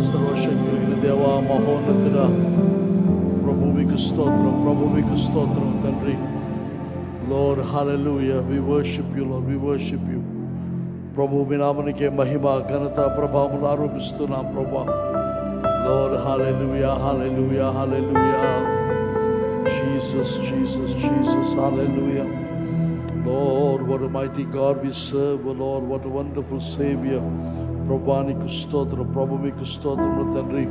సర్వశక్తి కలిగిన దేవా, మహోన్నతుడా, ప్రభు మీకు స్తోత్రం, ప్రభు మీకు స్తోత్రం తండ్రి. Lord hallelujah, we worship you Lord, we worship you. ప్రభు మీ నామమునకే మహిమ ఘనత ప్రభావములు ఆరోపిస్తున్నాం ప్రభా. Lord hallelujah, hallelujah, hallelujah. Jesus, Jesus, Jesus, hallelujah. Lord, what a mighty God we serve. Oh Lord, what a wonderful Savior. ప్రభా నీకు స్తోత్రం, ప్రభు మీకు స్తోత్రం తండ్రి.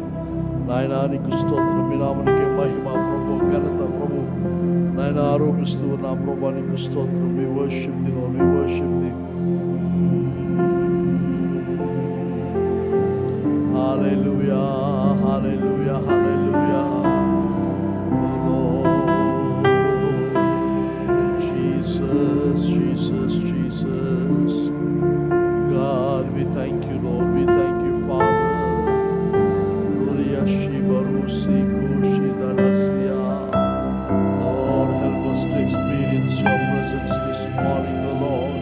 నాయనా నీకు స్తోత్రం, మీ నామమునకే మహిమ ప్రభు ఘనత ప్రభు నాయన ఆరోపిస్తూ ఉన్నాం ప్రభా. నీకు స్తోత్రం. We worship thee Lord, we worship thee. Hallelujah, hallelujah, hallelujah. Jesus, Jesus, God, we thank you, Lord, we thank you, Father. Lord, help us to experience your presence this morning, O Lord.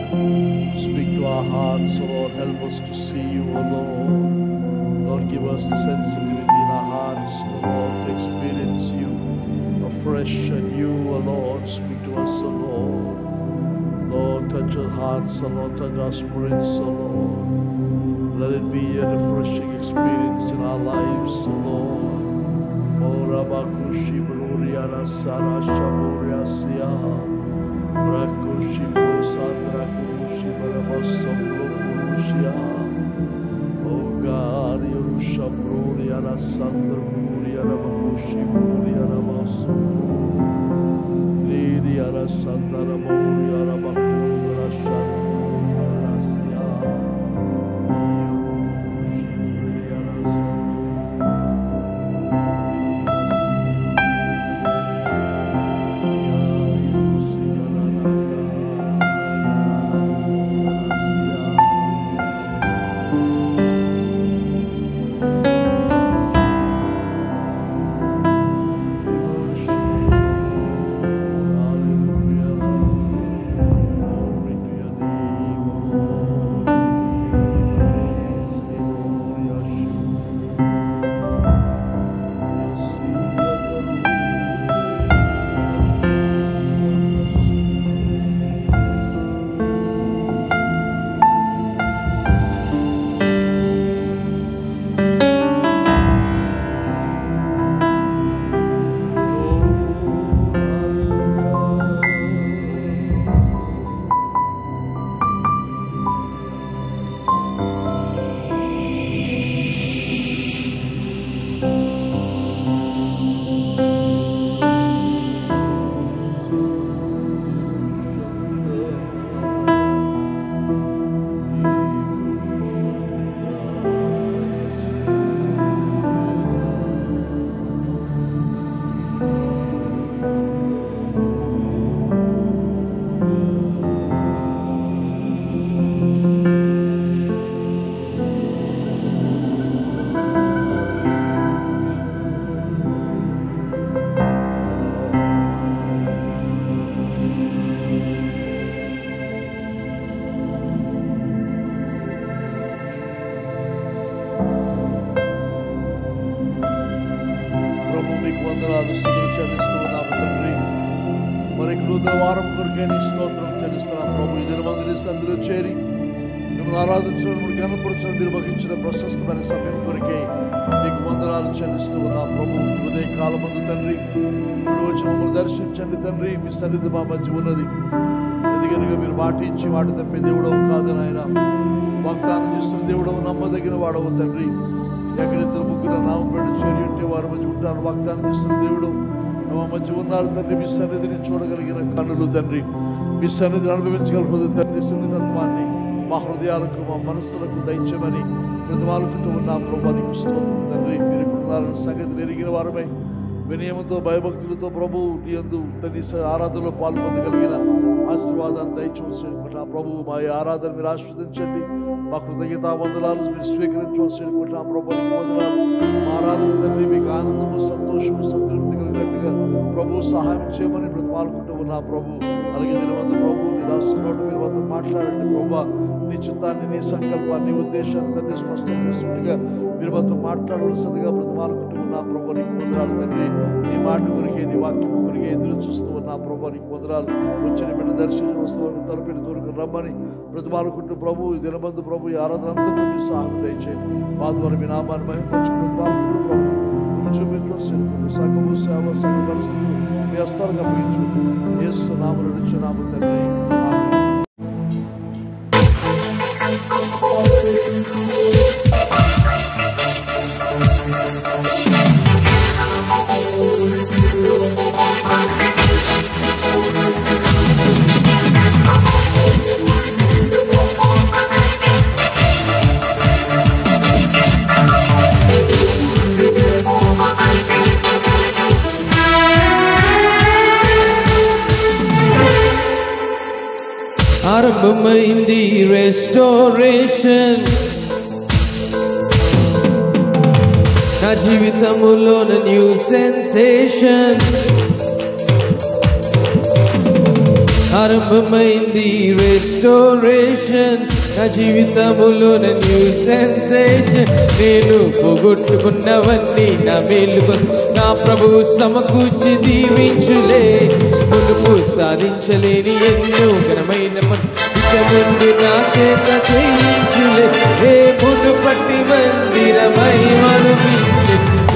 Speak to our hearts, O Lord, help us to see you, O Lord. Lord, give us the sensitivity in our hearts, O Lord, to experience you afresh and you, O Lord. Speak to us, O Lord. Lord, touch our hearts, O Lord, touch our spirits, O Lord. Let it be a refreshing experience in our lives, O Lord. O Rabakushi Bruria Rasara Shaburia Sia Rakushi Sandra Kushi Barabasambro Kurushia. O God, Yerusha Bruria Rasandra Bruria Rabakushi Bruria Rabasambro Liria Rasandra Bruria Rabakura Shandra Rasia. నిర్వహించిన ప్రశస్తమైన సమయం కొరకే మీకు వందనాలు చెల్లిస్తూ ఉన్నా ప్రభు. ఉదయ కాలమందు తండ్రి వచ్చి మమ్మల్ని దర్శించండి తండ్రి. మీ సన్నిధి మా మధ్య ఉన్నది. ఎందుకనగా మీరు మాట ఇచ్చి మాట తప్పే దేవుడవు కాదు నాయన. వాగ్దానం చేస్తున్న దేవుడవు, నమ్మదగిన వాడవు తండ్రి. ఎక్కడిద్దరు ముగ్గురు నామం పెట్టి చేరి ఉంటే వారి మధ్య ఉంటారు. వాగ్దానం చేస్తున్న దేవుడు మా మధ్య ఉన్నారు తండ్రి. మీ సన్నిధిని చూడగలిగిన కన్నులు తండ్రి, మీ సన్నిధిని అనుభవించగలుగుతుంది తండ్రి. సున్నితత్వాన్ని మా హృదయాలకు మా మనస్సులకు దయచేయమని ప్రతిమాలుకుంటూ ఉన్నాం ప్రభు. నీకు స్తోత్రం తండ్రి. మీరు ఇప్పుడు సంగతిని ఎరిగిన వారమై వినయముతో భయభక్తులతో ప్రభు నీ యందు తండ్రి ఆరాధనలో పాల్పొందగలిగిన ఆశీర్వాదాన్ని దయచేసి అనుకుంటున్నా ప్రభు. మా ఆరాధన మీరు ఆస్వాదించండి. మా కృతజ్ఞతా వందనాలు మీరు స్వీకరించవలసి అనుకుంటున్నా ప్రభు. నీకు వందనాలు. మా ఆరాధన తండ్రి మీకు ఆనందము, సంతోషము, సంతృప్తి కలిగినట్టుగా ప్రభు సహాయం చేయమని ప్రతిమాలుకుంటూ ఉన్నా ప్రభు. అలాగే దినవంత ప్రభు దాసునోడు మీరు మాతో మాట్లాడండి ప్రభా. నీ చిత్తాన్ని, నీ సంకల్పాన్ని, నీ ఉద్దేశాన్ని తండ్రి స్పష్టంగా చేస్తుండగా మీరు మాతో మాట్లాడవలసిందిగా బ్రతమాలకుంటున్నా ప్రభా. నీకు వందనాలు తండ్రి. నీ మాట కొరికే, నీ వాక్యం కొరికే ఎదురు చూస్తూ ఉన్నా ప్రభా. నీకు వందనాలు. వచ్చిన బిడ్డ దర్శించి వస్తువులను తలపెట్టి దూరకు రమ్మని బ్రతమాలకుంటూ ప్రభు ఈ దినబంధు ప్రభు ఈ ఆరాధన అంతా మీ సహాయం దయచేయండి. మా ద్వారా మీ నామాన్ని మహిమపరచుకుని బ్రతమాలకుంటూ ప్రభు చూపించు సంఘము సేవ సంఘ పరిస్థితులు మీ హస్తాలకు అప్పగించుకుంటూ యేసు నామములో నిత్యనామము తండ్రి. ఆరంభమైంది రెస్టోరేషన్, నా జీవితములోన న్యూ సెన్సేషన్. ఆరంభమైంది రెస్టోరేషన్, నా జీవితములోన న్యూ సెన్సేషన్. నేను పోగొట్టుకున్నవన్నీ నా మేలుకు నా ప్రభువు సమకూర్చి దీవించులే. మునుపు సాధించలేని ఎన్నో ఘనమైన ఇక ముందు నా చేత చేయించులే. ఏ మునుపటి మందిరమై మనుమించే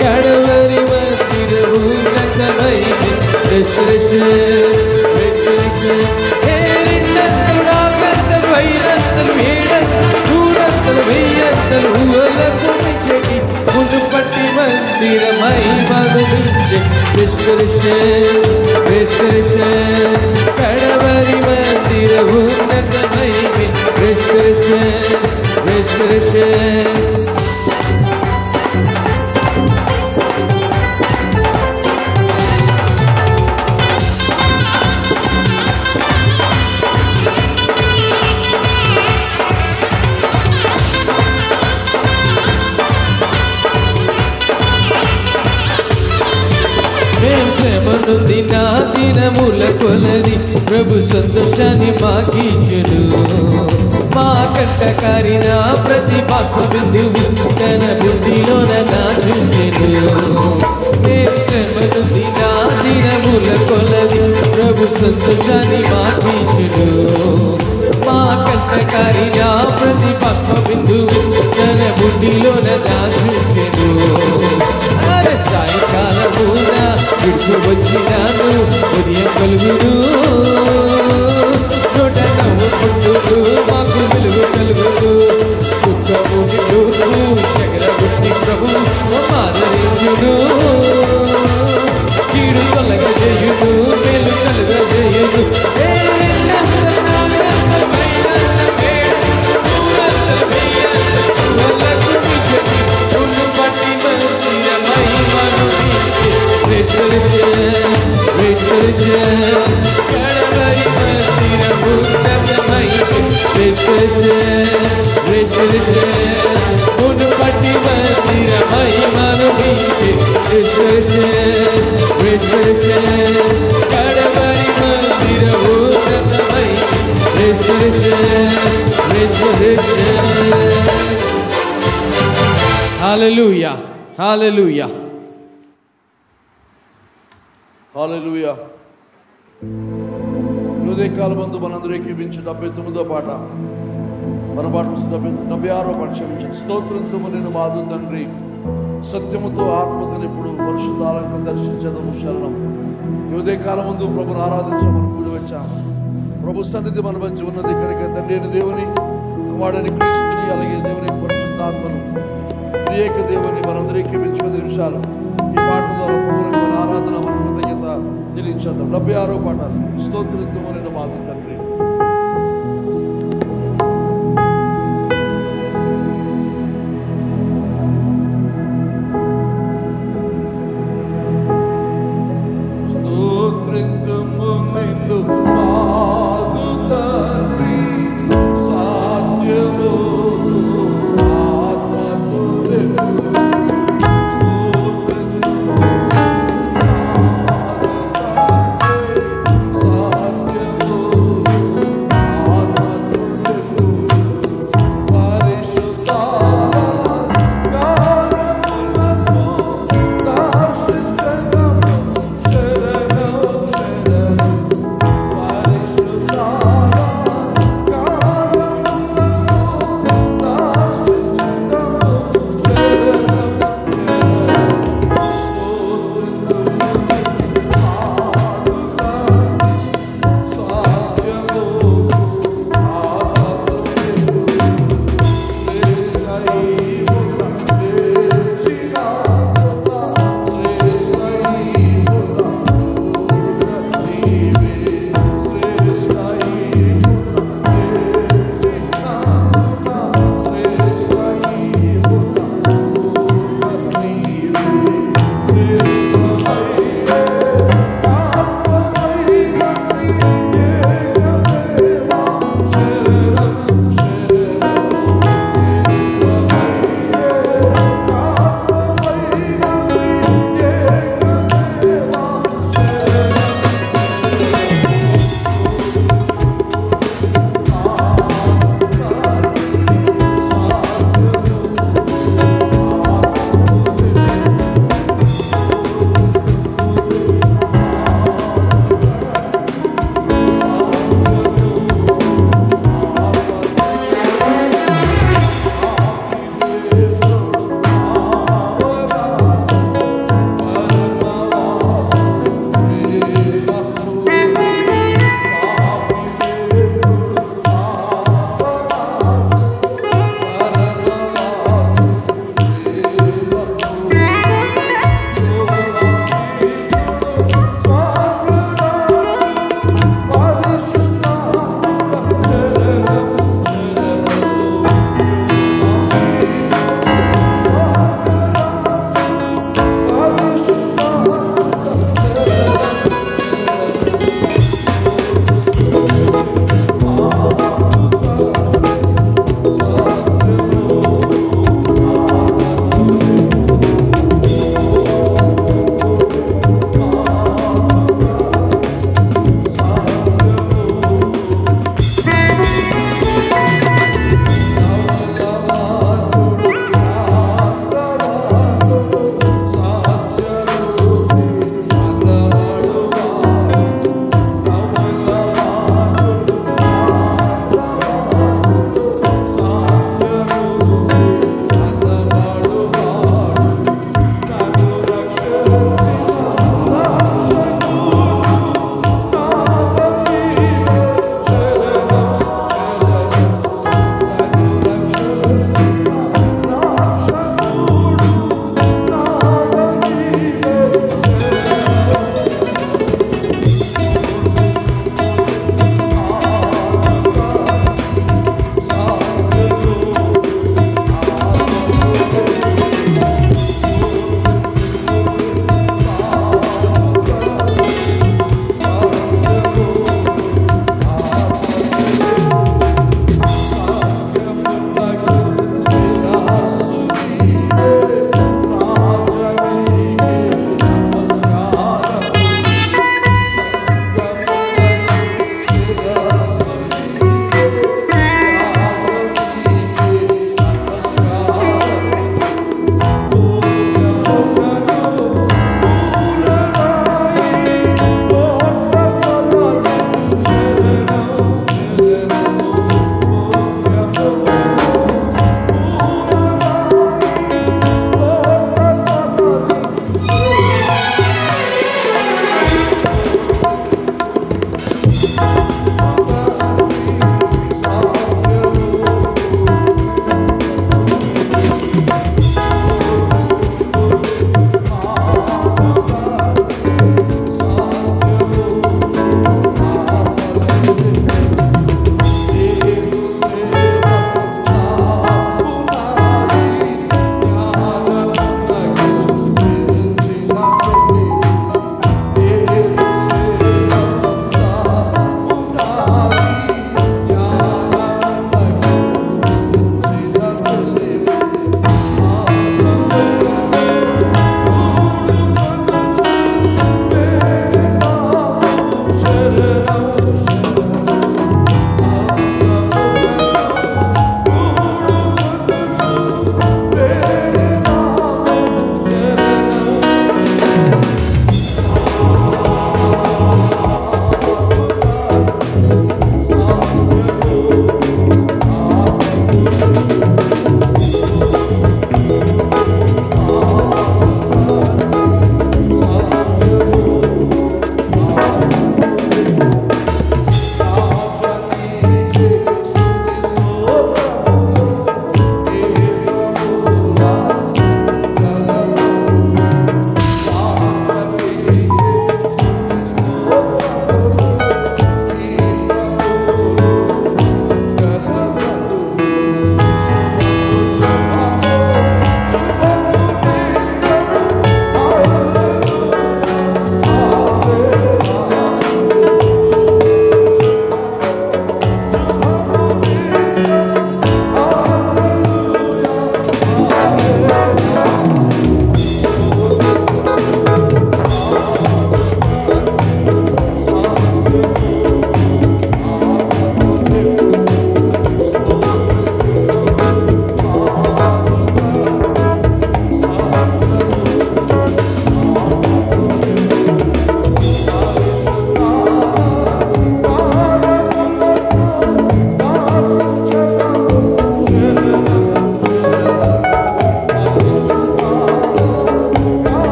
కడవరి మందిరము ఉన్నతమై మునుపటి మందిరమై మనుమించే కడవరి మందిర ఉన్నతమై శ్రమనుంది నా దినముల కొలది ప్రభు సంతోషాన్ని మాకిచ్చును. మా కంటకారి నా ప్రతి బాష్ప బిందువు తన బుద్ధిలోన దాచుచెను. శ్రమనుంది నా దినముల కొలది ప్రభు సంతోషాన్ని మాకిచ్చును. మా కంటకారి నా ప్రతి బాష్ప బిందువు తన బుద్ధిలోన దాచుచెను. సాయంకాలమున విడుపు వచ్చినాను ఉదయం కలుగును. చోట నవ్వుకుంటూ మాకు వెలుగు కలుగును. దుఃఖము చూస్తూ జగరగుట్టి ప్రభు మాదరించును. కీడు కలగజేయును, మేలు కలుగజేయును. మునుపటి మందిరమై మనుమించే కడవరి మందిర ఉన్నతమై హల్లెలూయా హల్లెలూయా హల్లెలూయా. ఉదయకాలమందు మనందరూ ఏకీభించి 79వ పాట మన పాట 76వ పాట క్షమించండి. స్తోత్రంతో నేను మాదు తండ్రి, సత్యముతో ఆత్మతో ఇప్పుడు పరిశుద్ధాలను దర్శించదము శరణం. ఈ ఉదయకాలమందు ప్రభుని ఆరాధించమని కూడి వచ్చాము. ప్రభు సన్నిధి మన మధ్య ఉన్నది కనుక తండ్రి అయిన దేవుని, కుమారుడైన క్రీస్తుని, అలాగే దేవుని పరిశుద్ధాత్మను, త్రియేక దేవుని మనందరూ ఏకీభించి 10 నిమిషాలు ఈ పాట ద్వారా ప్రభువుని మన ఆరాధన, మన కృతజ్ఞత చెల్లించేద్దాం. 76వ పాట స్తోత్రంతో నేను మాదు తండ్రి. సాధ్యము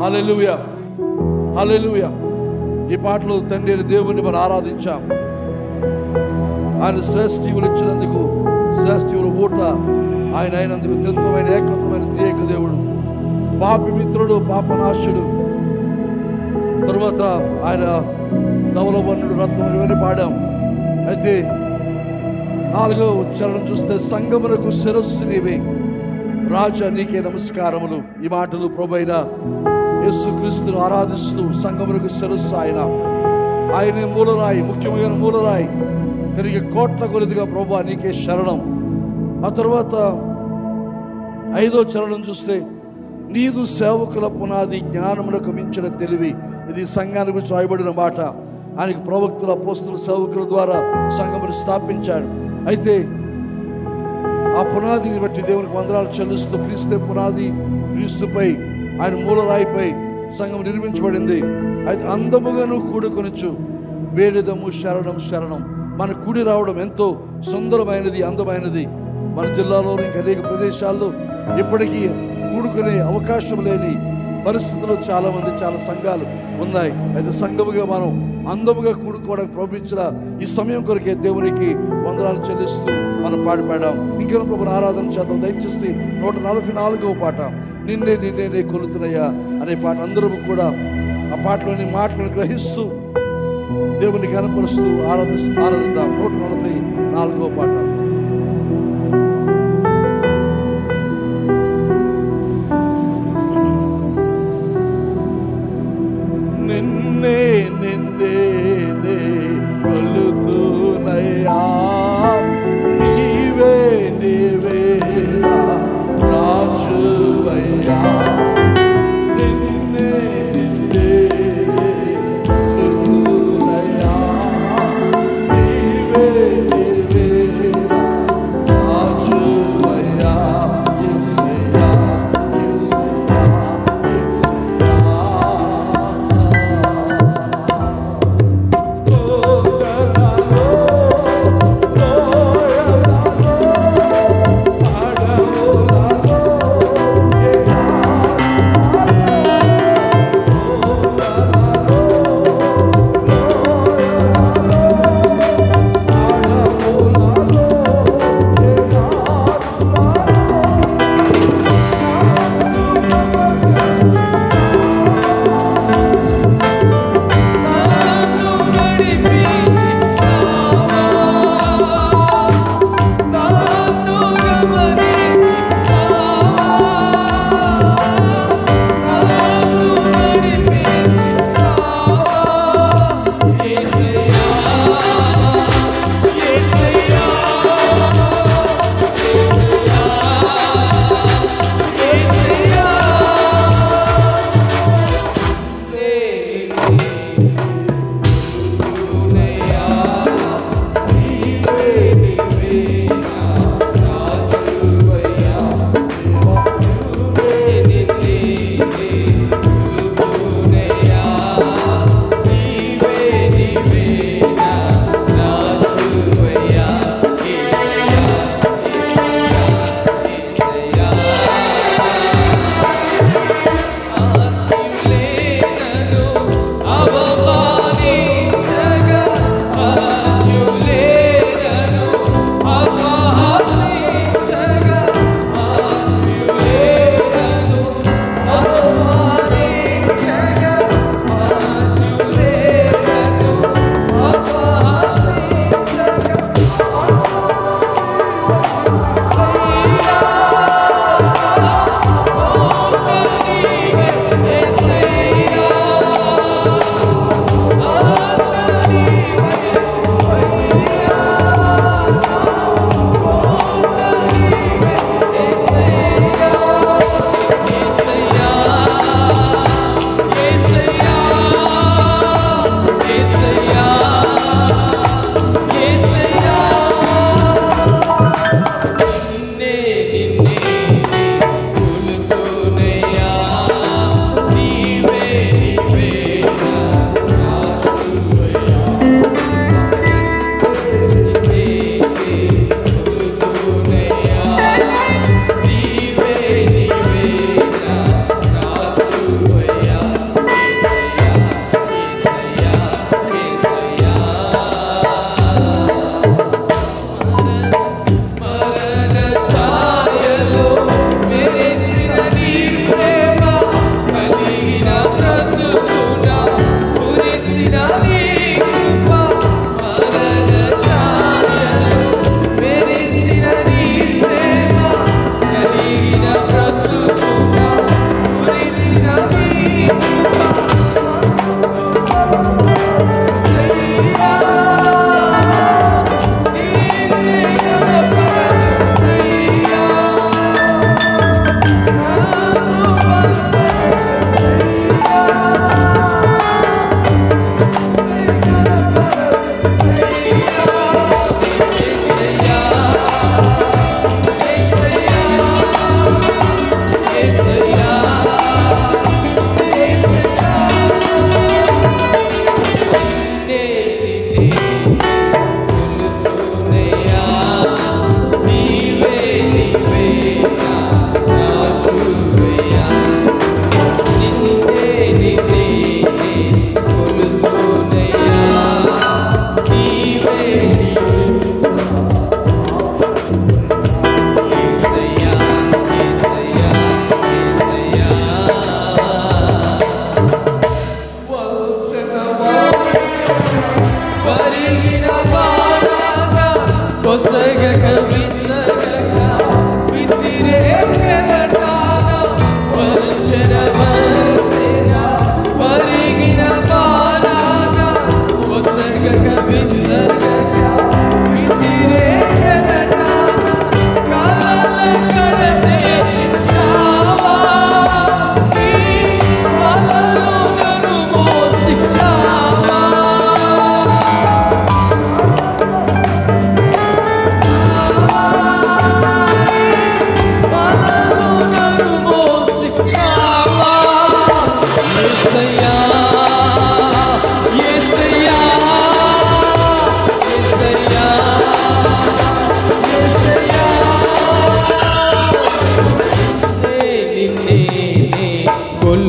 హల్లెలూయా, హల్లెలూయా. ఈ పాటలు తండ్రి దేవుని మనం ఆరాధించాం. ఆయన శ్రేష్ఠీవులు ఇచ్చినందుకు, శ్రేష్ఠీవులు ఊట ఆయన అయినందుకు, త్రిత్వమైన ఏకత్వమైన త్రియేక దేవుడు, పాపి మిత్రుడు, పాపనాశుడు. తరువాత ఆయన ధవలవర్ణుడు, రత్నములు ఇవన్నీ పాడాం. అయితే 4వ చరణం చూస్తే సంగమునకు శిరస్సు నీవే రాజా నీకే నమస్కారములు. ఈ మాటలు ప్రభువైన యేసుక్రీస్తును ఆరాధిస్తూ సంగమునకు శిరస్సు ఆయనే మూలరాయి, ముఖ్యమైన మూలరాయి కనుక కోట్ల కొలదిగా ప్రభువా నీకే శరణం. ఆ తర్వాత 5వ చరణం చూస్తే నీదు సేవకుల పునాది జ్ఞానములకు మించిన తెలివి. ఇది సంఘానికి గురించి రాయబడిన మాట. ఆయనకు ప్రవక్తల, అపోస్తల, సేవకుల ద్వారా సంఘమును స్థాపించాడు. అయితే ఆ పునాదిని బట్టి దేవునికి వందనాలు చెల్లిస్తూ క్రీస్తే పునాది, క్రీస్తుపై ఆయన మూలరాయిపై సంఘం నిర్మించబడింది. అయితే అందముగాను కూడుకొనొచ్చు వేడిదము శరణం శరణం. మన కూడి రావడం ఎంతో సుందరమైనది, అందమైనది. మన జిల్లాలో ఇంకా అనేక ప్రదేశాల్లో ఇప్పటికీ కూడుకునే అవకాశం లేని పరిస్థితుల్లో చాలా సంఘాలు ఉన్నాయి. అయితే సంఘముగా మనం అందముగా కూడుకోవడానికి ప్రవహించిన ఈ సమయం కొరకే దేవునికి వందనాలు చెల్లిస్తూ మనం పాడాం. ఇంకా ప్రభుని ఆరాధన చేద్దాం. దయచేసి 144వ పాట నిన్నే నిన్నే కొలుతున్నయ్యా అనే పాట అందరూ కూడా ఆ పాటలోని మాటలను గ్రహిస్తూ దేవుని కనపరుస్తూ ఆరాధిద్దాం. 144వ పాట. నిన్నే నిన్నే కొలుతున్నయ్యా నీవే నీవే రాజువయ్యా. నిన్నే నిన్నే కొలుతున్నయ్యా నీవే నీవే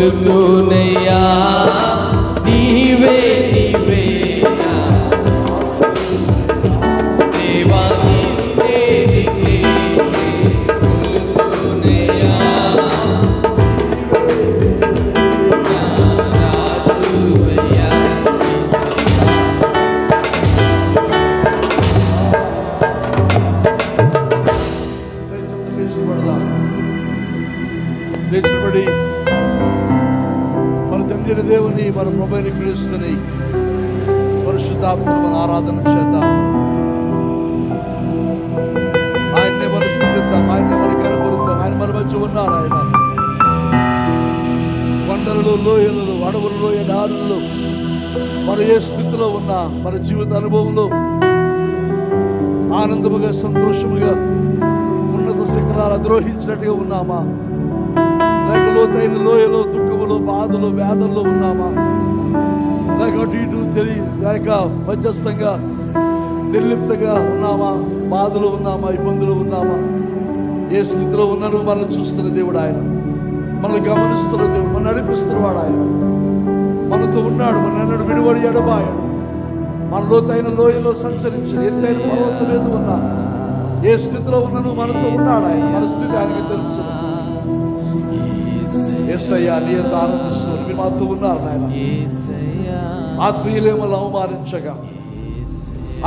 కొలుతునయ్యా నీవే నీవేనా దేవా నీవే నీవే కొలుతునయ్యా రాజువయ్యా లేచిపడి మన తండ్రి దేవుని మన ప్రభువుని క్రీస్తుని పరిశుద్ధాత్మను మన ఆరాధన చేద్దాం. ఆయన్నే మనం స్తుతిద్దాం, ఆయన్నే మనం కనపరుద్దాం. ఆయన మన మధ్య ఉన్నారు. ఆయన కొండలలో, లోయలలో, అడవులలో, ఎడారులలో మన ఏ స్థితిలో ఉన్నా మన జీవిత అనుభవంలో ఆనందముగా సంతోషముగా ఉన్నత శిఖరాలు అధిరోహించినట్టుగా ఉన్నామా, లేక లోతైన లోయలో దుఃఖములో బాధలో వ్యాధుల్లో ఉన్నామా, లేక అటు ఇటు లేక మధ్యస్థంగా నిర్లిప్తంగా ఉన్నామా, బాధలో ఉన్నామా, ఇబ్బందులు ఉన్నామా, ఏ స్థితిలో ఉన్నాను మనల్ని చూస్తున్న దేవుడు ఆయన, మనల్ని గమనిస్తున్న దేవుడు, మనం నడిపిస్తున్నవాడు ఆయన, మనతో ఉన్నాడు, మన ఎన్నడు విడివడి ఎడబాయాడు. మన లోతైన లోయలో సంచరించిన ఎత్తైన పర్వతం మీద ఉన్నా ఏ స్థితిలో ఉన్నాను మనతో ఉన్నాడు ఆయన. మన స్థితి ఆయనకి తెలుసు. యేసయ్యా నీ ఎంత ఆనందిస్తున్నారు, మీరు మాతో ఉన్నారు నాయన. ఆత్మీయులే మనల్ని అవమానించగా,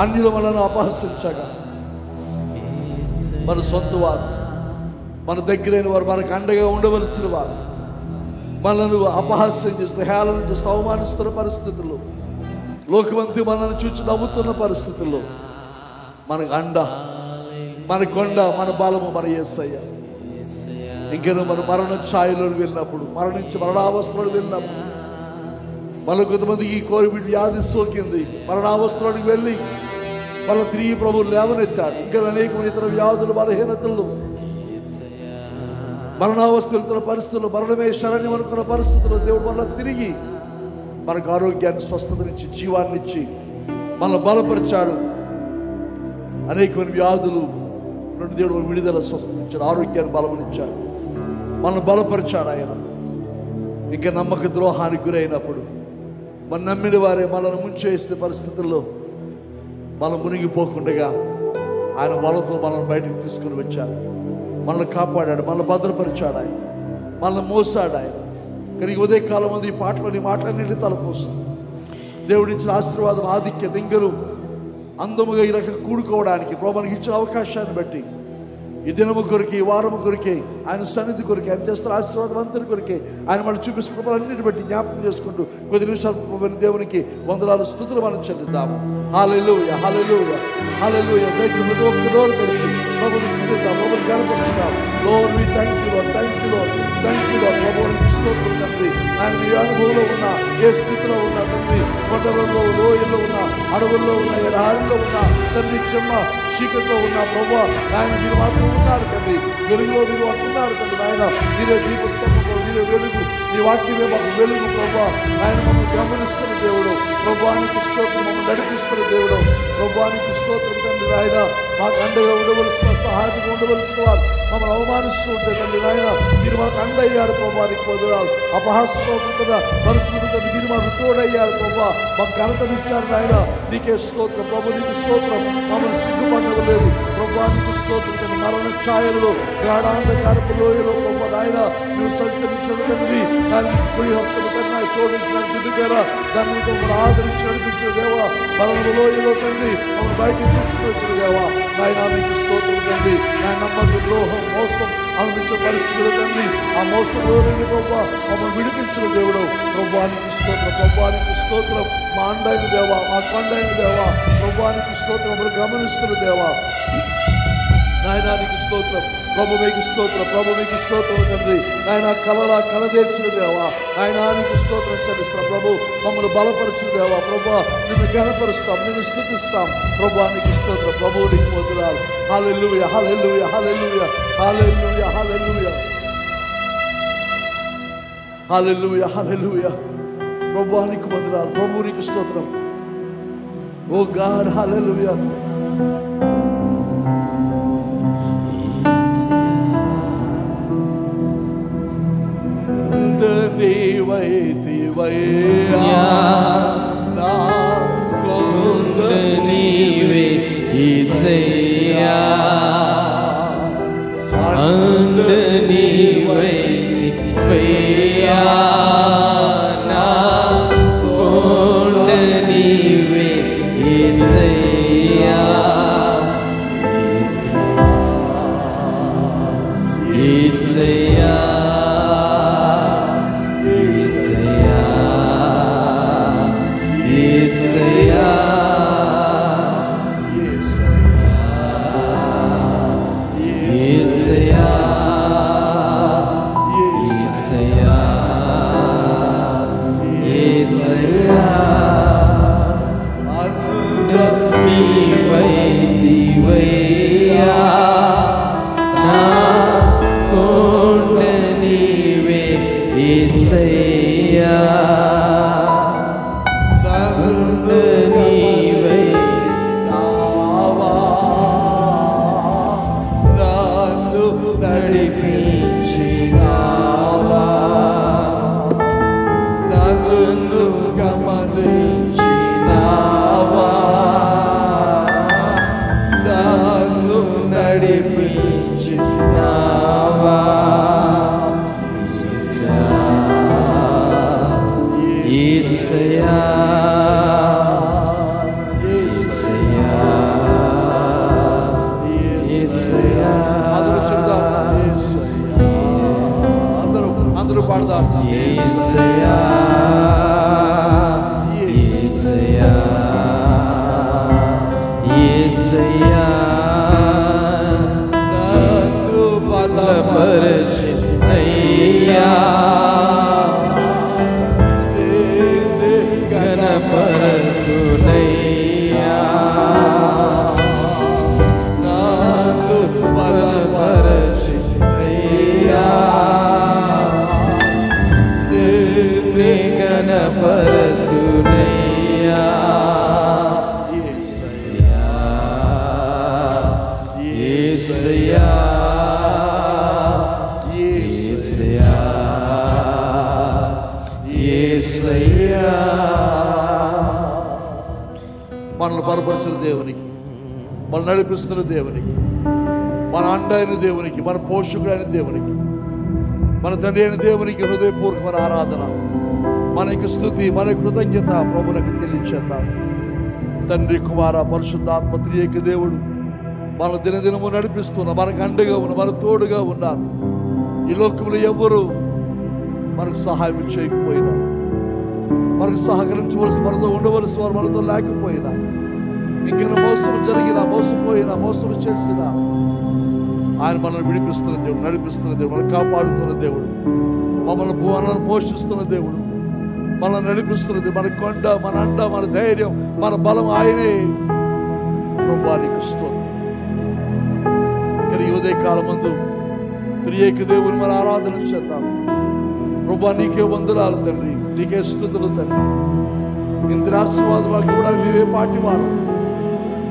అన్యులు మనల్ని అపహసించగా, మన సొంత వారు, మన దగ్గరైన వారు, మనకు అండగా ఉండవలసిన వారు మనల్ని అపహాస్యం చేస్తూ, హేళన చేస్తూ, అవమానిస్తున్న పరిస్థితుల్లో, లోకమంతి మనల్ని చూచి నవ్వుతున్న పరిస్థితుల్లో మనకు అండ, మన కొండ, మన బలము మన యేసయ్య. ఇంకేనో మన మరణ ఛాయలో వెళ్ళినప్పుడు, మరణించి మరణావస్థలో వెళ్ళినప్పుడు, మన కొంతమందికి ఈ కోవిడ్ వ్యాధి సోకింది, మరణావస్థలోకి వెళ్ళి మళ్ళీ తిరిగి ప్రభువు లేవనెత్తాడు. ఇంకా అనేకమైన ఇతర వ్యాధులు, బలహీనతలు, మరణావస్థలుతున్న పరిస్థితులు, మరణమే శరణ్యం అనుకున్న పరిస్థితుల్లో దేవుడు వల్ల తిరిగి మనకు ఆరోగ్యాన్ని, స్వస్థతనిచ్చి, జీవాన్నిచ్చి మనల్ని బలపరిచాడు. అనేకమైన వ్యాధులు నుండి దేవుడు విడుదల, స్వస్థనిచ్చాడు, ఆరోగ్యాన్ని, బలమునిచ్చాడు, మనల్ని బలపరిచాడు ఆయన. ఇంకా నమ్మక ద్రోహానికి గురైనప్పుడు మన నమ్మిన వారే మనల్ని ముంచేసే పరిస్థితుల్లో మనం మునిగిపోకుండా ఆయన వలతో మనల్ని బయటకు తీసుకుని వచ్చాడు, మనల్ని కాపాడాడు, మనల్ని భద్రపరిచాడు ఆయన, మనల్ని మోసాడు ఆయన. కానీ ఉదయకాలం మంది ఈ పాటలని మాటలన్నింటి తలపోస్తుంది. దేవుడిచ్చిన ఆశీర్వాదం, ఆధిక్యత, ఇంకను అందముగా ఈ రకంగా కూడుకోవడానికి ప్రభు మనకి ఇచ్చిన అవకాశాన్ని బట్టి ఈ దినము కొరికి, ఈ వారము కొరికే, ఆయన సన్నిధి కొరికే, ఆయన చేస్తున్న ఆశీర్వాదం అంతటి కొరికే, ఆయన మనం చూపిస్తున్న కృపలన్నిటి బట్టి జ్ఞాపకం చేసుకుంటూ కొద్ది నిమిషాలు దేవునికి వందనాలు స్తుతులు మనం చెల్లిద్దాము. హల్లెలూయా, హల్లెలూయా, హల్లెలూయా. ప్రతి ఒక్క నోరు తెరిచి ప్రభువుని స్తుతిద్దాం, ప్రభువుని గణపతిద్దాం. Lord, we thank you, Lord, thank you, Lord, thank you, Lord. ప్రభువునికి స్తోత్రం తండ్రి. ఆయన మీ అనుభవంలో ఉన్న, ఏ స్థితిలో ఉన్న తండ్రి, కొండలలో, లోయల్లో ఉన్న, అడవుల్లో ఉన్న, ఎడారిలో ఉన్న తండ్రి, చెమ్మ చీకట్లో ఉన్న ప్రభువా, ఆయన మీరు మాత్రం ఉన్నారు తండ్రి. వెలుగులో మీరు అంటున్నారు తండ్రి. ఆయన మీరే దీపస్తంభంలో, మీరే వెలుగు, మీ వాక్యమే మాకు వెలుగు ప్రభువా. ఆయన మమ్మల్ని గమనిస్తున్న దేవుడు, ప్రభువానికి స్తోత్రం, మమ్మల్ని నడిపిస్తున్న దేవుడు, ప్రభువానికి స్తోత్రం తండ్రి. ఆయన మాకు అండగా ఉండవలసిన, సహాయంగా ఉండవలసిన వారు మమ్మల్ని అవమానిస్తూ ఉంటే తండ్రి, ఆయన మీరు మాకు అండయ్యారు ప్రభువానికి పొందరాలు. అపహాస్యమవుతున్న పరిస్థితులతో మీరు మాకు తోడయ్యారు ప్రభువా, మాకు ఘనతనిచ్చారు ఆయన. నీకే స్తోత్రం ప్రభు, నీకు స్తోత్రం. మమ్మల్ని సిగ్గుపడలేదు ప్రభువానికి స్తోత్రం తండ్రి. మరణ ఛాయలలో, గాఢాంధకారపు లోయలో ప్రభు ఆయన నువ్వు సంచరించిన తండ్రి, దాన్ని కుడి హస్తము కన్నా తోడించిన దిద్దుగారా దాన్ని మమ్మల్ని ఆదరించి నడిపించిన దేవా, మరణ లోయలో తండ్రి మమ్మల్ని బయటకు తీసుకుని వచ్చిన దేవా, ఆయన మీకు స్తోత్రం తండ్రి. ఆయన నమ్మకం, ద్రోహం, మోసం అనుభవించిన పరిస్థితులు తండ్రి, ఆ మోసంలో నుండి ప్రభు మమ్మల్ని విడిపించిన దేవుడు, ప్రభువానికి స్తోత్రం, ప్రభువానికి స్తోత్రం. మా అండైన దేవా, మా కొండైన దేవా, ప్రభువానికి స్తోత్రం. మమ్మల్ని గమనిస్తున్న దేవా, నాయనానికి స్తోత్రం ప్రభు, మీకు స్తోత్రం ప్రభు, మీకు స్తోత్రం తండ్రి. ఆయన కలలా కలదేర్చిన దేవా, ఆయనానికి స్తోత్రం చెల్లిస్తాం ప్రభు. మమ్మల్ని బలపరిచిన దేవా ప్రభు, నిన్ను ఘనపరుస్తాం, నిన్ను స్తుతిస్తాం ప్రభువానికి స్తోత్రం. ప్రభువు నీకు వందనాలు. హల్లెలూయా, hallelujah, hallelujah, hallelujah, hallelujah, hallelujah, హల్లెలూయా. ప్రభువానికి వందనాలు, ప్రభువు నీకు స్తోత్రం. ఓ గాడ్, హల్లెలూయా. నీవైతివయ్యా నా కొండ నీవే యేసయ్యా అండ నీవైతివయ్యా నా కొండ నీవే యేసయ్యా యేసయ్యా యేసయ్యా యేసయ్యా యేసయ్యా యేసయ్యా నీవైతివయ్యా నా కొండ నీవే యేసయ్యా కొండ నీవై నన్ను నడిపించినావా నన్ను గమనించినావా నన్ను నడిపించినావా యేసయ్యా యేసయ్యా యేసయ్యా అందరూ పాడదాం యేసయ్యా యేసయ్యా యేసయ్యా నన్ను బలపరచినయ్యా గణపరచునయ్యా నన్ను బలపరచినయ్యా గణపరచునయ్యా యేసయ్యా యేసయ్యా యేసయ్యా మనల్ని బలపరిచిన దేవునికి, మన నడిపిస్తున్న దేవునికి, మన అండ అయిన దేవునికి, మన పోషకుడైన దేవునికి, మన తండ్రి అయిన దేవునికి హృదయపూర్వకమైన ఆరాధన, మనకి స్తుతి, మన కృతజ్ఞత ప్రభువునికి చెల్లించేద్దాం. తండ్రి కుమార పరిశుద్ధాత్మ త్రియేక దేవుడు మన దినదినము నడిపిస్తున్న, మనకు అండగా ఉన్న, మనకు తోడుగా ఉన్నారు. ఈ లోకంలో ఎవ్వరూ మనకు సహాయం చేయకపోయినా, మనకు సహకరించవలసి, మనతో ఉండవలసి వారు మనతో లేకపోయినా, ఇంకేమైనా మోసం జరిగినా, మోసపోయినా, మోసం చేసినా ఆయన మనల్ని విడిపిస్తున్న దేవుడు, నడిపిస్తున్న దేవుడు, మనల్ని కాపాడుతున్న దేవుడు, మనల్ని పోషిస్తున్న దేవుడు, మనల్ని నడిపిస్తున్న దేవుడు, మన కొండ, మన అండ, మన ధైర్యం, మన బలం ఆయనే. ప్రభువానికి స్తోత్రం. కానీ ఈ ఉదయకాలం మందు త్రియేక దేవుని మన ఆరాధన చేద్దాం. ప్రభువా నీకే వందనాలు తండ్రి, నీకే స్తుతులు తండ్రి. ఇంత ఆశీర్వాదం వాకి కూడా మీవే పాటి వారు,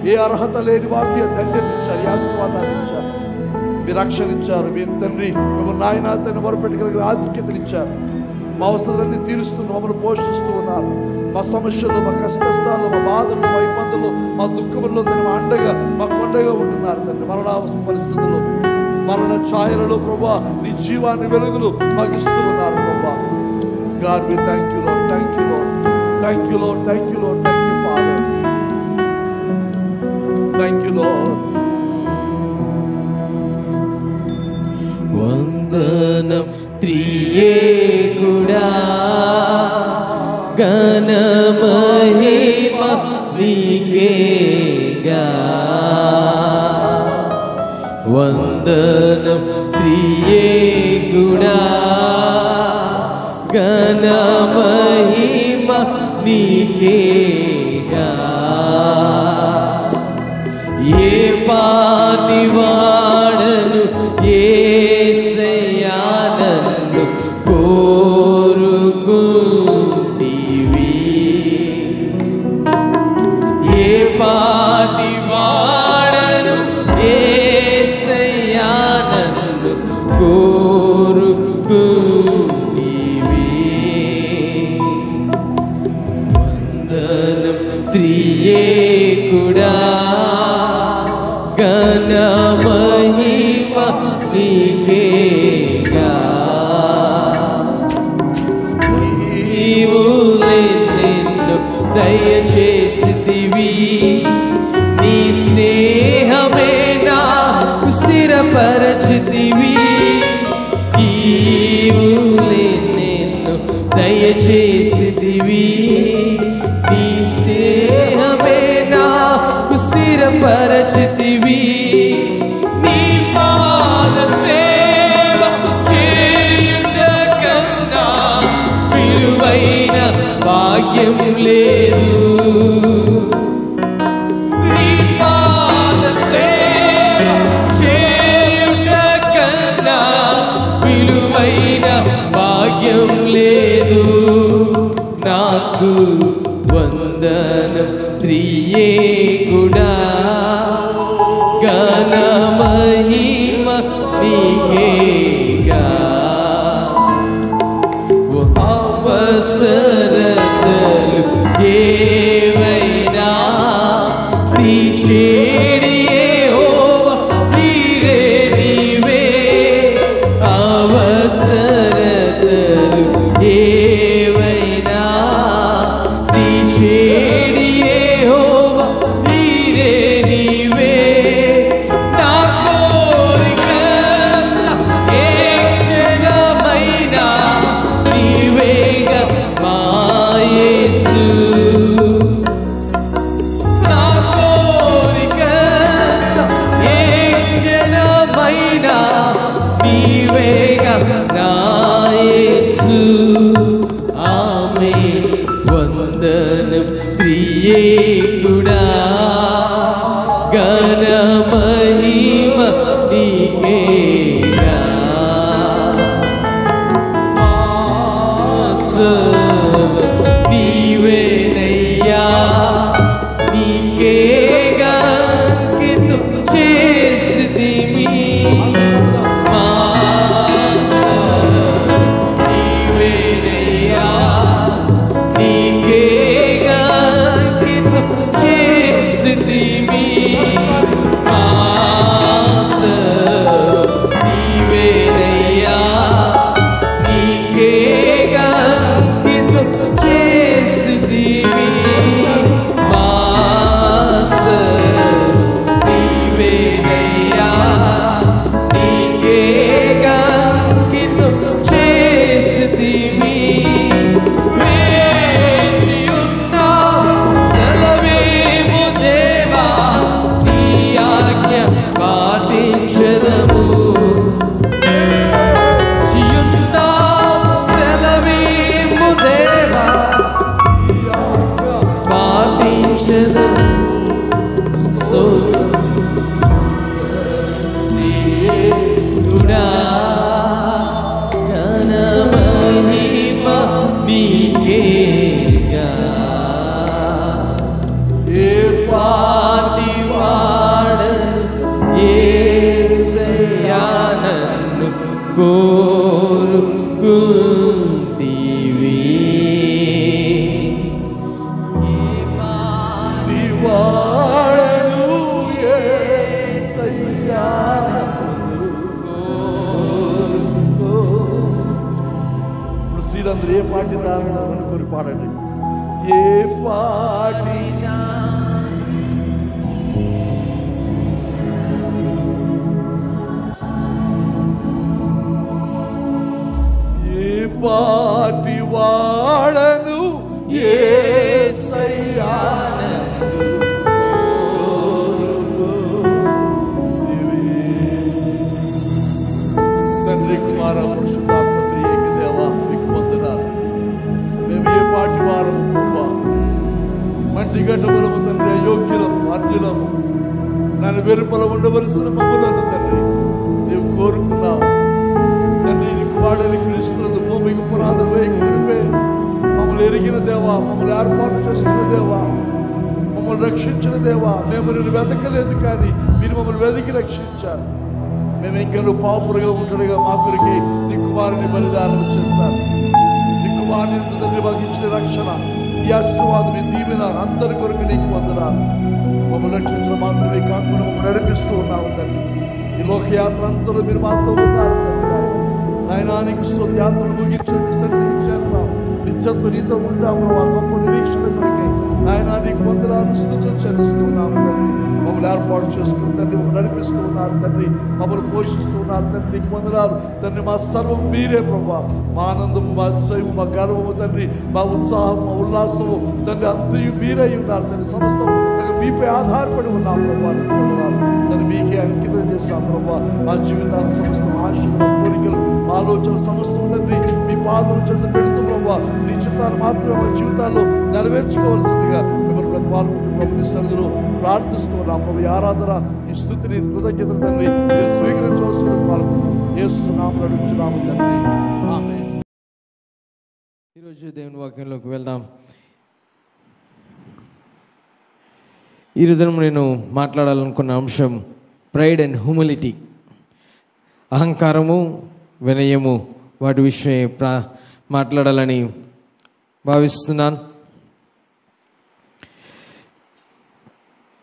ఏ అర్హత లేని వాకి ధన్యత ఇచ్చారు, ఏ ఆశీర్వాదాన్ని ఇచ్చారు, మీరు రక్షణ ఇచ్చారు. మీ తండ్రి మిమ్మల్ని నాయన తండ్రి మొరపెట్టగలిగిన ఆధిక్యతను ఇచ్చారు. మా అవసరాలన్నీ తీరుస్తున్న మమ్మల్ని పోషిస్తూ ఉన్నారు. మా సమస్యలు, మా కష్టాలు, మా బాధలు, మా ఇబ్బందులు, మా దుఃఖముల్లో తండ్రి మా అండగా, మా కొండగా ఉంటున్నారు తండ్రి. మరణావస్థ పరిస్థితుల్లో, మరణ ఛాయలలో ప్రభువా నీ జీవాన్ని వెలుగులు మాకు ఇస్తూ ఉన్నారు ప్రభువా. God, we thank you Lord, thank you Lord, thank you Lord, thank you Lord, thank you Father, thank you Lord. వందనం త్రియేకుడా, ఘన మహిమ నీకేగా. వందనం త్రియేకుడా, ఘన మహిమ నీకేగా. ఏ పాటి వాడను యేసయ్యా నన్ను కోరుకుంటివి. ఏ పాటి వాడను యేసయ్యా నన్ను కోరుకుంటివి. దయచేసిదివి నీ స్నేహమే నాకు స్థిరపరచితివి నీ పాద సేవ చేయుట కన్నా విలువైన భాగ్యం లేదు నీ పాద సేవ చేయుట కన్నా విలువైన భాగ్యం లేదు నాకు వందనం త్రియేకుడా ఘన మహిమ నీకేగా అవసరతలు ఏవైనా తీసేడి యెహోవా నీరే నీవే అవసరతలు ఏవైనా తీసేడి యెహోవా నీరే నీవే నా కోరికల ఏ క్షణమైనా నీవేగా మా యేసు నా కోరికల ఏ క్షణమైనా నీవేగా నా యేసు ఆమేన్ వందనం ప్రియేకుడా ఘన మహిమ నీకేగా నీవేనయ్యా నీకేగా అంకితం చేసితిమి నీవేనయ్యా నీకేగా అంకితం చేసితిమి నీవేనయ్యా నీకేగా అంకితం చేసితిమి నీవేనయ్యా నీకేగా అంకితం చేసితిమి వేచియున్నాము సెలవేము దేవా నీ ఆజ్ఞ పాటించెదము వేచియున్నాము సెలవేము దేవా నీ ఆజ్ఞ పాటించెదము స్తోత్రుడా ఘన మహిమ నీకేగా ఏ పాటి వాడను యేసయ్యా నన్ను కోరుకుంటివి ఏ పాటి వాడను యేసయ్యా ఇప్పుడు స్త్రీలందరూ ఏ పాటి దాని కోరి పాడండి ఏ పాటి ఏ పాటి వాడను యేసయ్యా తండ్రి కుమార పరిశుద్ధాత్మ త్రియేక దేవా మీకు వందనాలు మేము ఏ పాటి వారము ప్రభువా మంటి గడ్డములము తండ్రి అయోగ్యులము అర్జులము నన్ను వెలుపల ఉండవలసిన మమ్మలను తండ్రి నీవు కోరుకున్నావు తండ్రి నీకు వాడని క్రీస్తునందు భూమికి పునాదులు వేయకుడిపే మమ్మల్ని ఎరిగిన దేవా మమ్మల్ని ఏర్పాటు చేస్తున్న దేవా మమ్మల్ని రక్షించిన దేవా మేము నిన్ను వెతకలేదు కానీ మీరు మమ్మల్ని వెతికి రక్షించారు మేము ఇంకా పాపులుగా ఉంటాడుగా మా కొరికి నీ కుమారుని బలిదానం చేస్తాను నీ కుమారుని తండ్రి మాకు ఇచ్చిన రక్షణ ఈ ఆశీర్వాదం ఈ దీవెన అందరి కొరకు నీకు వందనాలు మమ్మల్ని రక్షించడం మాత్రమే కాకుండా మమ్మల్ని నడిపిస్తూ ఉన్నావు తండ్రి ఈ లోకయాత్ర అంతలో మీరు మాతో ఉన్నారు నాయనా నీకు యాత్రను ముగించి సన్నిధికి చేరుతాం నిత్యంతో నీతో ఉంటాము ఆ గొప్ప నిరీక్షణ కొరకే నాయనా నీకు వందనాలు స్తుతులు చెల్లిస్తున్నాము తండ్రి మమ్మల్ని ఏర్పాటు చేసుకుని తండ్రి మమ్మల్ని నడిపిస్తూ ఉన్నారు తండ్రి, మమ్మల్ని పోషిస్తూ ఉన్నారు తండ్రి. నీకు వందనాలు తండ్రి. మా సర్వం మీరే ప్రభా. మా ఆనందము, మా అతిశయము, మా గర్వము తండ్రి, మా ఉత్సాహము, మా ఉల్లాసము తండ్రి అంతయు మీరే ఉన్నారు తండ్రి. సమస్తం మీపై ఆధారపడి ఉన్నాం ప్రభా. తండ్రి మీకే అంకితం చేస్తాం ప్రభా. మా జీవితాల సమస్తం ఆశలు, కోరికలు, ఆలోచనలు సమస్తం తండ్రి మీ పాదం చెంత పెడుతూ ప్రభా. నీ చిత్తాన్ని మాత్రమే మా జీవితాల్లో నెరవేర్చుకోవాల్సిందిగా మిమ్మల్ని ప్రతి వాళ్ళు ప్రభుని సన్నిధిలో ప్రార్థిస్తూ ఉన్నాం ప్రభు. ఈ ఆరాధన, ఈ స్తుతిని, కృతజ్ఞతలు తండ్రి మీరు స్వీకరించవలసిన వాళ్ళకు యేసునామమున అడుగుచున్నాము తండ్రి. ఆమేన్. ఈరోజు దేవుని వాక్యంలోకి వెళ్దాం. ఈ రోజు నేను మాట్లాడాలనుకున్న అంశం ప్రైడ్ అండ్ హ్యూమిలిటీ. అహంకారము, వినయము, వాటి విషయం మాట్లాడాలని భావిస్తున్నాను.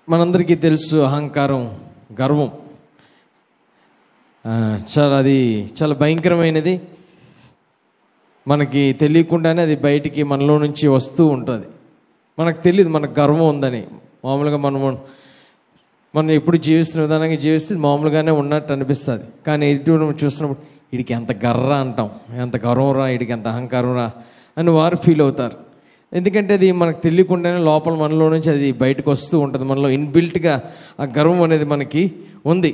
మనందరికీ తెలుసు అహంకారం, గర్వం అది చాలా భయంకరమైనది. మనకి తెలియకుండానే అది బయటికి మనలో నుంచి వస్తూ ఉంటుంది. మనకు తెలియదు మనకు గర్వం ఉందని. మామూలుగా మనం ఎప్పుడు జీవిస్తున్న విధానంగా జీవిస్తే మామూలుగానే ఉన్నట్టు అనిపిస్తుంది. కానీ ఎదుటి చూస్తున్నప్పుడు వీడికి ఎంత గర్ర అంటాం, ఎంత గర్వం రా, వీడికి ఎంత అహంకారం రా అని వారు ఫీల్ అవుతారు. ఎందుకంటే అది మనకు తెలియకుండానే లోపల మనలో నుంచి అది బయటకు వస్తూ ఉంటుంది. మనలో ఇన్బిల్ట్గా ఆ గర్వం అనేది మనకి ఉంది.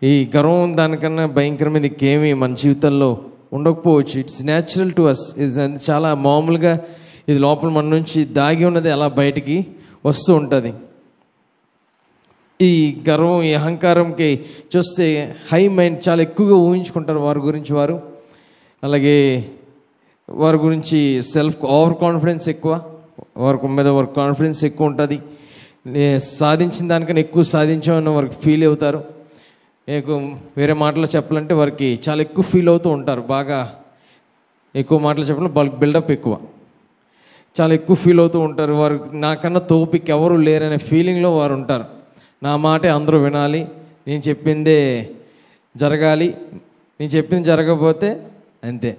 ఈ గర్వం దానికన్నా భయంకరమైన ఇంకేమీ మన జీవితంలో ఉండకపోవచ్చు. It's natural to us. ఇది చాలా మామూలుగా ఇది లోపల మన నుంచి దాగి ఉన్నది అలా బయటికి వస్తూ ఉంటుంది. ఈ గర్వం, ఈ అహంకారంకి చూస్తే హై మైండ్ చాలా ఎక్కువగా ఊహించుకుంటారు వారి గురించి వారు. అలాగే వారి గురించి ఓవర్ కాన్ఫిడెన్స్ ఎక్కువ, వారి మీద వారి కాన్ఫిడెన్స్ ఎక్కువ ఉంటుంది. సాధించిన దానికన్నా ఎక్కువ సాధించామని వారికి ఫీల్ అవుతారు. వేరే మాటలు చెప్పాలంటే వారికి చాలా ఎక్కువ ఫీల్ అవుతూ ఉంటారు. బాగా ఎక్కువ మాటలు చెప్పాలంటే బల్క్ బిల్డప్ ఎక్కువ, చాలా ఎక్కువ ఫీల్ అవుతూ ఉంటారు. వారు నాకన్నా తోపికి ఎవరు లేరనే ఫీలింగ్లో వారు ఉంటారు. నా మాటే అందరూ వినాలి, నేను చెప్పిందే జరగాలి, నేను చెప్పింది జరగకపోతే అంతే,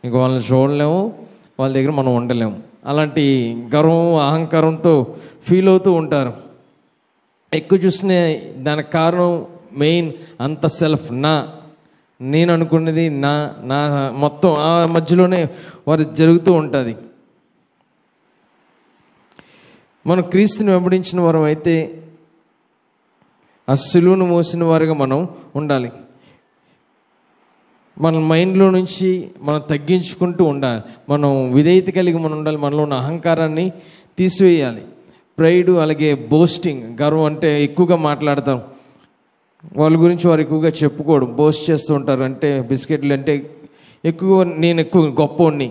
ఇంక వాళ్ళని చూడలేము, వాళ్ళ దగ్గర మనం ఉండలేము. అలాంటి గర్వం, అహంకారంతో ఫీల్ అవుతూ ఉంటారు. ఎక్కువ చూసిన దానికి కారణం మెయిన్ అంత సెల్ఫ్, నేను అనుకున్నది నా మొత్తం ఆ మధ్యలోనే వారు జరుగుతూ ఉంటుంది. మనం క్రీస్తుని వెంబడించిన వారం అయితే ఆ సిలువను మోసిన వారుగా మనం ఉండాలి. మన మైండ్లో నుంచి మనం తగ్గించుకుంటూ ఉండాలి. మనం విధేయత కలిగి మనం ఉండాలి. మనలో ఉన్న అహంకారాన్ని తీసివేయాలి. ప్రైడ్, అలాగే బోస్టింగ్, గర్వం అంటే ఎక్కువగా మాట్లాడతాం. వాళ్ళ గురించి వారు ఎక్కువగా చెప్పుకోవడం, బోస్ట్ చేస్తూ ఉంటారు. అంటే బిస్కెట్లు అంటే నేను ఎక్కువ గొప్పవాడిని,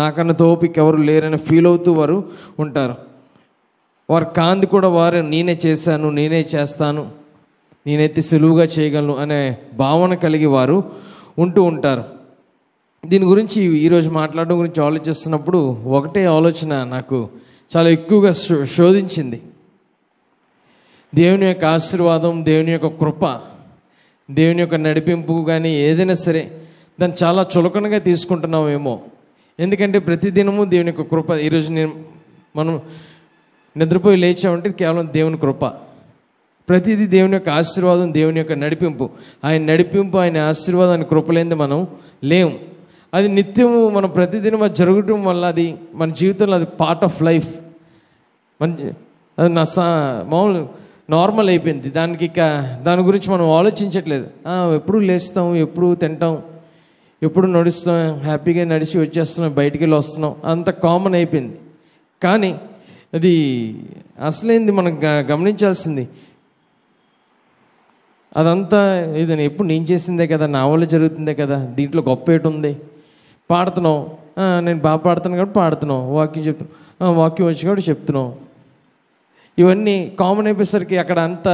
నాకన్నా తోపిక ఎవరు లేరని ఫీల్ అవుతూ వారు ఉంటారు. వారు కాంతి కూడా వారు నేనే చేశాను, నేనే చేస్తాను, నేనైతే సులువుగా చేయగలను అనే భావన కలిగి వారు ఉంటూ ఉంటారు. దీని గురించి ఈరోజు మాట్లాడడం గురించి ఆలోచిస్తున్నప్పుడు ఒకటే ఆలోచన నాకు చాలా ఎక్కువగా శోధించింది. దేవుని యొక్క ఆశీర్వాదం, దేవుని యొక్క కృప, దేవుని యొక్క నడిపింపు కానీ ఏదైనా సరే దాన్ని చాలా చులకనగా తీసుకుంటున్నామేమో. ఎందుకంటే ప్రతిదినము దేవుని యొక్క కృప. ఈరోజు మనం నిద్రపోయి లేచామంటే కేవలం దేవుని కృప. ప్రతిదీ దేవుని యొక్క ఆశీర్వాదం, దేవుని యొక్క నడిపింపు. ఆయన నడిపింపు, ఆయన ఆశీర్వాదం, ఆయన కృపలేంది మనం లేము. అది నిత్యము మనం ప్రతిదినం అది జరగటం వల్ల అది మన జీవితంలో అది పార్ట్ ఆఫ్ లైఫ్. అది మామూలు నార్మల్ అయిపోయింది. దాని గురించి మనం ఆలోచించట్లేదు. ఎప్పుడు లేస్తాం, ఎప్పుడు తింటాం, ఎప్పుడు నడుస్తాం, హ్యాపీగా నడిచి వచ్చేస్తున్నాం, బయటికి వెళ్ళి వస్తున్నాం, అంత కామన్ అయిపోయింది. కానీ అది అసలేంది మనం గమనించాల్సింది అదంతా ఇది ఎప్పుడు నేను చేసిందే కదా, నా వల్ల జరుగుతుందే కదా, దీంట్లో గొప్ప ఏటి ఉంది. పాడుతున్నాం, నేను బాగా పాడుతాను కాబట్టి పాడుతున్నాం, వాక్యం చెప్తున్నాం, వాక్యం వచ్చి కాబట్టి చెప్తున్నాం. ఇవన్నీ కామన్ అయిపోయేసరికి అక్కడ అంతా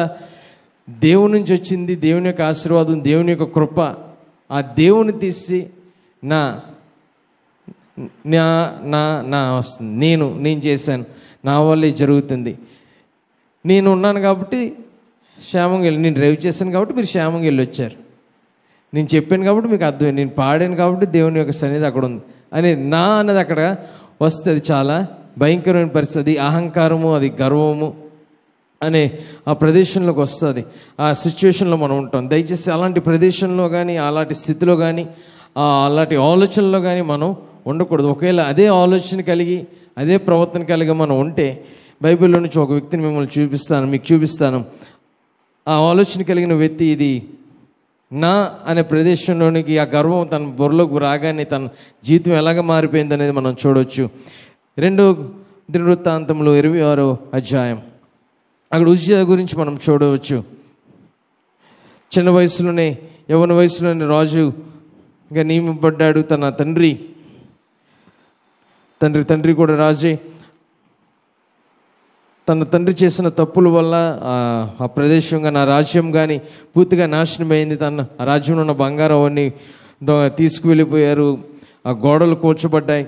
దేవుని నుంచి వచ్చింది, దేవుని యొక్క ఆశీర్వాదం, దేవుని యొక్క కృప. ఆ దేవుని తీసి నా వస్తుంది, నేను చేశాను, నా వల్లే జరుగుతుంది, నేను ఉన్నాను కాబట్టి క్షేమంగా వెళ్ళి, నేను డ్రైవ్ చేశాను కాబట్టి మీరు క్షేమంగా వెళ్ళి వచ్చారు, నేను చెప్పాను కాబట్టి మీకు అర్థమైంది, నేను పాడాను కాబట్టి దేవుని యొక్క సన్నిధి అక్కడ ఉంది అనేది అన్నది అక్కడ వస్తే అది చాలా భయంకరమైన పరిస్థితి, అహంకారము, అది గర్వము అనే ఆ ప్రదేశంలోకి వస్తుంది. ఆ సిచ్యువేషన్లో మనం ఉంటాం. దయచేసి అలాంటి ప్రదేశంలో కానీ, అలాంటి స్థితిలో కానీ, అలాంటి ఆలోచనలో కానీ మనం ఉండకూడదు. ఒకవేళ అదే ఆలోచన కలిగి, అదే ప్రవర్తన కలిగి మనం ఉంటే, బైబిల్లో నుంచి ఒక వ్యక్తిని మీకు చూపిస్తాను. ఆ ఆలోచన కలిగిన వ్యక్తి ఇది నా అనే ప్రదేశంలోనికి ఆ గర్వం తన బుర్రలోకి రాగానే తన జీవితం ఎలాగ మారిపోయింది అనేది మనం చూడవచ్చు. 2 దినవృత్తాంతములు 26వ అధ్యాయం. అక్కడ ఉజ్జియా గురించి మనం చూడవచ్చు. చిన్న వయసులోనే, యవ్వన వయసులోనే రాజుగా నియమింపబడ్డాడు. తన తండ్రి కూడా రాజే. తన తండ్రి చేసిన తప్పుల వల్ల ఆ ప్రదేశం కానీ, ఆ రాజ్యం కానీ పూర్తిగా నాశనమైంది. ఆ రాజ్యంలో ఉన్న బంగారం అవన్నీ తీసుకువెళ్ళిపోయారు. ఆ గోడలు కూల్చబడ్డాయి,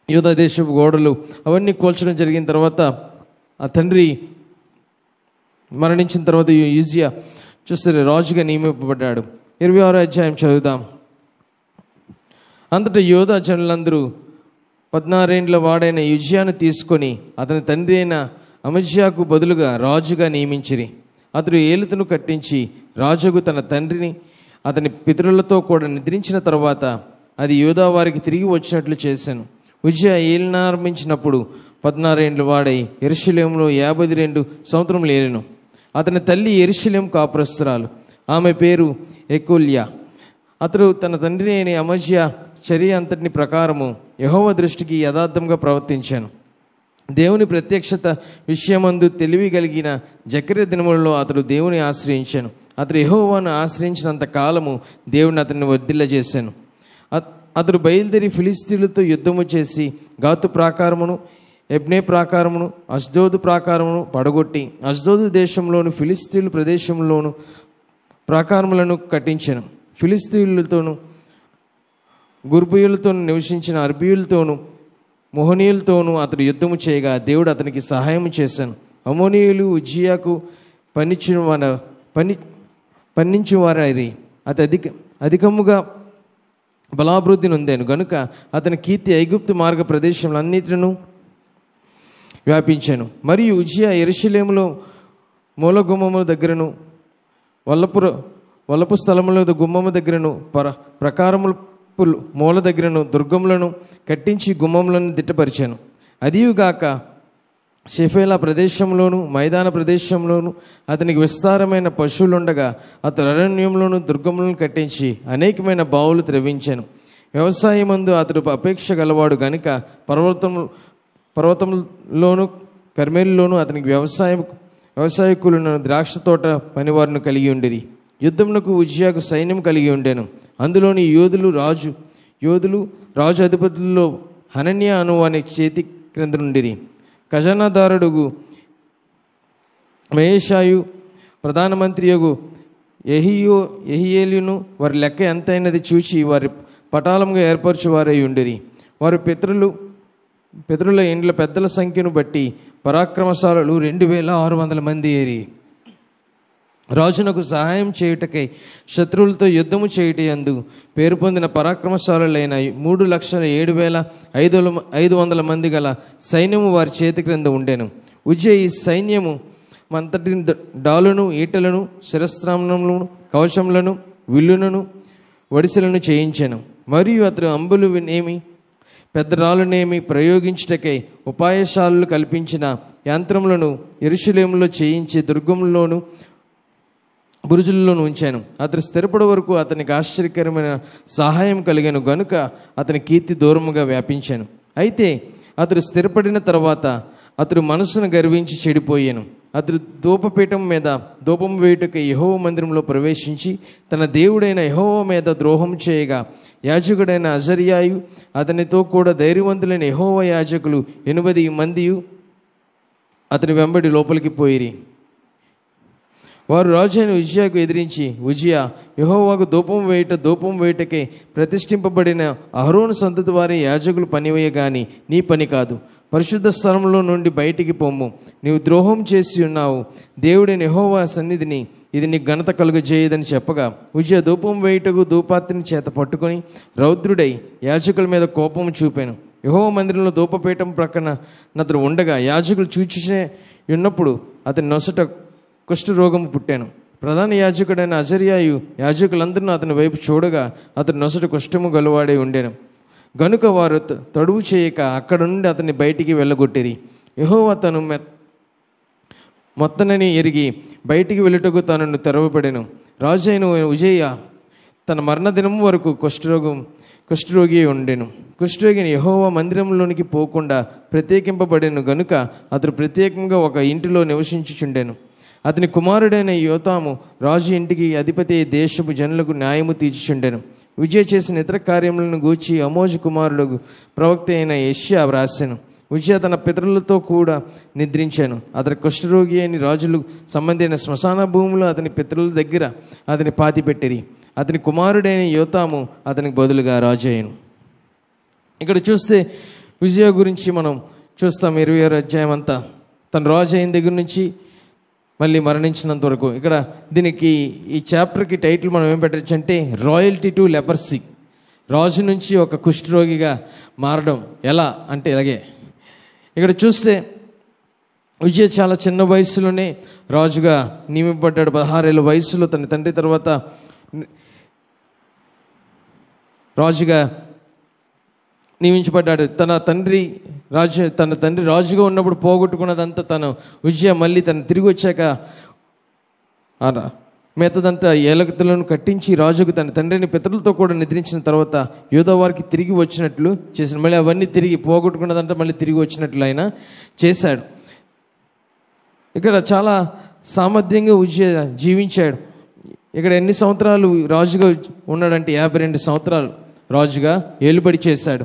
యూదా దేశపు గోడలు అవన్నీ కూల్చడం జరిగిన తర్వాత ఆ తండ్రి మరణించిన తర్వాత ఉజ్జియా చూస్తే రాజుగా నియమింపబడ్డాడు. 26వ అధ్యాయం చదువుదాం. అంతటా యూదా జనులందరూ 16 ఏండ్ల వాడైన ఉజ్జియాను తీసుకొని అతని తండ్రి అయిన అమజ్యాకు బదులుగా రాజుగా నియమించిరి. అతడు ఏలుతును కట్టించి రాజుకు తన తండ్రిని అతని పితరులతో కూడా నిద్రించిన తర్వాత అది యూదా వారికి తిరిగి వచ్చినట్లు చేశాను. ఉజ్జియా ఏలినారంభించినప్పుడు 16 ఏండ్ల వాడై యెరూషలేములో 52 సంవత్సరములు ఏలెను. అతని తల్లి యెరూషలేము కాపురస్తురాలు, ఆమె పేరు ఎకోల్యా. అతడు తన తండ్రి అయిన అమజ్యా చర్య అంతటిని ప్రకారము యెహోవా దృష్టికి యథార్థంగా ప్రవర్తించాను. దేవుని ప్రత్యక్షత విషయమందు తెలివి కలిగిన జకర్య దినములలో అతడు దేవుని ఆశ్రయించాను. అతడు యెహోవాను ఆశ్రయించినంత కాలము దేవుని అతన్ని వర్ధిల్లజేశాను. అతడు బయలుదేరి ఫిలిస్తీన్లతో యుద్ధము చేసి గాతు ప్రాకారమును, ఎబ్నే ప్రాకారమును, అష్దోదు ప్రాకారమును పడగొట్టి అష్దోదు దేశంలోను ఫిలిస్తీన్ల ప్రదేశంలోను ప్రాకారములను కట్టించాను. ఫిలిస్తీన్లతోనూ గుర్బీయులతోనూ నివసించిన అర్బీయులతోనూ మోహనీయులతోనూ అతడు యుద్ధము చేయగా దేవుడు అతనికి సహాయం చేశాను. అమోనీయులు ఉజ్జియాకు పన్నించువారైరి. అతి అధికముగా బలాభివృద్ధి నొందాను గనుక అతని కీర్తి ఐగుప్తు మార్గ ప్రదేశములన్నిటిను వ్యాపించాను. మరియు ఉజ్జియా యెరూషలేములో మూల గుమ్మము దగ్గరను వల్లపు స్థలముల గుమ్మము దగ్గరను ప్రకారముల మూల దగ్గరను దుర్గములను కట్టించి గుమ్మములను దిట్టపరిచాను. అదియుగాక షెఫేలా ప్రదేశంలోను మైదాన ప్రదేశంలోను అతనికి విస్తారమైన పశువులుండగా అతడు అరణ్యంలోను దుర్గములను కట్టించి అనేకమైన బావులు త్రవ్వించాను. వ్యవసాయమందు అతడు అపేక్ష గలవాడు గనుక పర్వతంలోను కర్మేలులోను అతనికి వ్యవసాయకులను ద్రాక్ష తోట పనివారును కలిగి ఉండిరి. యుద్ధమునకు ఉజ్జియాకు సైన్యం కలిగి ఉండెను. అందులోని యోధులు రాజు అధిపతుల్లో హనన్యా అను అనే చేతి క్రింద నుండిరి. ఖజానాదారుడు మహేషాయు, ప్రధానమంత్రి యగు యెహీయేలును వారి లెక్క ఎంతైనది చూచి వారి పటాలంగా ఏర్పరచువారై ఉండిరి. వారి పితరుల ఇండ్ల పెద్దల సంఖ్యను బట్టి పరాక్రమశాలులు 2600 మంది ఏరి రాజునకు సహాయం చేయుటకై శత్రువులతో యుద్ధము చేయుటయందు పేరు పొందిన పరాక్రమశాలులైన 3,07,500 మంది గల సైన్యము వారి చేతి క్రింద ఉండెను. ఉజ్జియా ఈ సైన్యము అంతటి డాలును, ఈటలను, శిరస్త్రాణములను, కవచములను, విల్లులను, వడిసెలను చేయించాను. మరియు అతడు అంబులునేమి పెద్ద రాళ్ళునేమి ప్రయోగించుటకై ఉపాయశాలలు కల్పించిన యంత్రములను యెరూషలేములో చేయించి దుర్గముల్లోను బురుజుల్లోనూ ఉంచాను. అతడు స్థిరపడే వరకు అతనికి ఆశ్చర్యకరమైన సహాయం కలిగాను గనుక అతని కీర్తి దూరముగా వ్యాపించాను. అయితే అతడు స్థిరపడిన తర్వాత అతడు మనసును గర్వించి చెడిపోయాను. అతడు ధూపపీఠం మీద ధూపం వేయుటకు యెహోవా మందిరంలో ప్రవేశించి తన దేవుడైన యెహోవా మీద ద్రోహం చేయగా యాజకుడైన అజర్యాయు అతనితో కూడా ధైర్యవంతులైన యెహోవా యాజకులు 8 మంది అతని వెంబడి లోపలికి పోయిరి. వారు రాజు అయిన ఉజ్జియాకు ఎదిరించి, ఉజ్జియా, యెహోవాకు ధూపం వేయుటకే ప్రతిష్ఠింపబడిన అహరోను సంతతి వారి యాజకులు పనివేయ గాని నీ పని కాదు. పరిశుద్ధ స్థలంలో నుండి బయటికి పొమ్ము. నీవు ద్రోహం చేసి ఉన్నావు. దేవుడైన యెహోవా సన్నిధిని ఇది నీకు ఘనత కలుగజేయదని చెప్పగా ఉజ్జియా ధూపం వేయుటకు ధూపాత్రిని చేత పట్టుకొని రౌద్రుడై యాజకుల మీద కోపము చూపాను. యెహోవా మందిరంలో ధూపపీఠం ప్రక్కన అతడు ఉండగా యాజకులు చూచుచే ఉన్నప్పుడు అతని నొసట కుష్ఠరోగము పుట్టాను. ప్రధాన యాజకుడైన అజర్యాయు యాజకులందరూ అతని వైపు చూడగా అతని నొసట కుష్ఠము గలవాడే ఉండెను. గనుక వారు తడువు చేయక అక్కడ నుండి అతన్ని బయటికి వెళ్ళగొట్టిరి. యెహోవా తను మొత్తనని ఎరిగి బయటికి వెళ్ళుటకు తనను తెరవబడెను. రాజు అయిన ఉజయ్య తన మరణదినం వరకు కుష్ఠరోగి ఉండెను. కుష్ఠరోగిని యెహోవా మందిరంలోనికి పోకుండా ప్రత్యేకింపబడెను గనుక అతడు ప్రత్యేకంగా ఒక ఇంటిలో నివసించుచుండెను. అతని కుమారుడైన యోతాము రాజు ఇంటికి అధిపతి దేశపు జనులకు న్యాయము తీర్చుచుండెను. ఉజ్జియా చేసిన ఇతర కార్యములను గూర్చి ఆమోజు కుమారుడు ప్రవక్త అయిన యెషయా వ్రాసెను. ఉజ్జియా తన పితరులతో కూడా నిద్రించాను. అతని కుష్ఠరోగి అని రాజులు సంబంధైన శ్మశాన భూములు అతని పితరుల దగ్గర అతని పాతిపెట్టిరి. అతని కుమారుడైన యోతాము అతనికి బదులుగా రాజు అయ్యను. ఇక్కడ చూస్తే ఉజ్జియా గురించి మనం చూస్తాం. 26వ అధ్యాయం అంతా తను రాజు అయిన దగ్గర నుంచి మళ్ళీ మరణించినంత వరకు. ఇక్కడ దీనికి ఈ చాప్టర్కి టైటిల్ మనం ఏం పెట్టచ్చు అంటే రాయల్టీ టు లెపర్సీ. రాజు నుంచి ఒక కుష్ఠరోగిగా మారడం ఎలా అంటే ఇలాగే. ఇక్కడ చూస్తే ఉజ్జియా చాలా చిన్న వయసులోనే రాజుగా నియమింపబడ్డాడు. 16 ఏళ్ళ వయసులో తన తండ్రి తర్వాత రాజుగా నియమించబడ్డాడు. తన తండ్రి రాజుగా ఉన్నప్పుడు పోగొట్టుకున్నదంతా తను ఉజ్జియా మళ్ళీ తను తిరిగి వచ్చాక మిగతాదంతా ఏలగతులను కట్టించి రాజుకు తన తండ్రిని పితరులతో కూడా నిద్రించిన తర్వాత యూదా వారికి తిరిగి వచ్చినట్లు చేసిన, మళ్ళీ అవన్నీ తిరిగి పోగొట్టుకున్నదంతా మళ్ళీ తిరిగి వచ్చినట్లు ఆయన చేశాడు. ఇక్కడ చాలా సామర్థ్యంగా ఉజ్జియా జీవించాడు. ఇక్కడ ఎన్ని సంవత్సరాలు రాజుగా ఉన్నాడంటే 52 సంవత్సరాలు రాజుగా ఏలుబడి చేశాడు.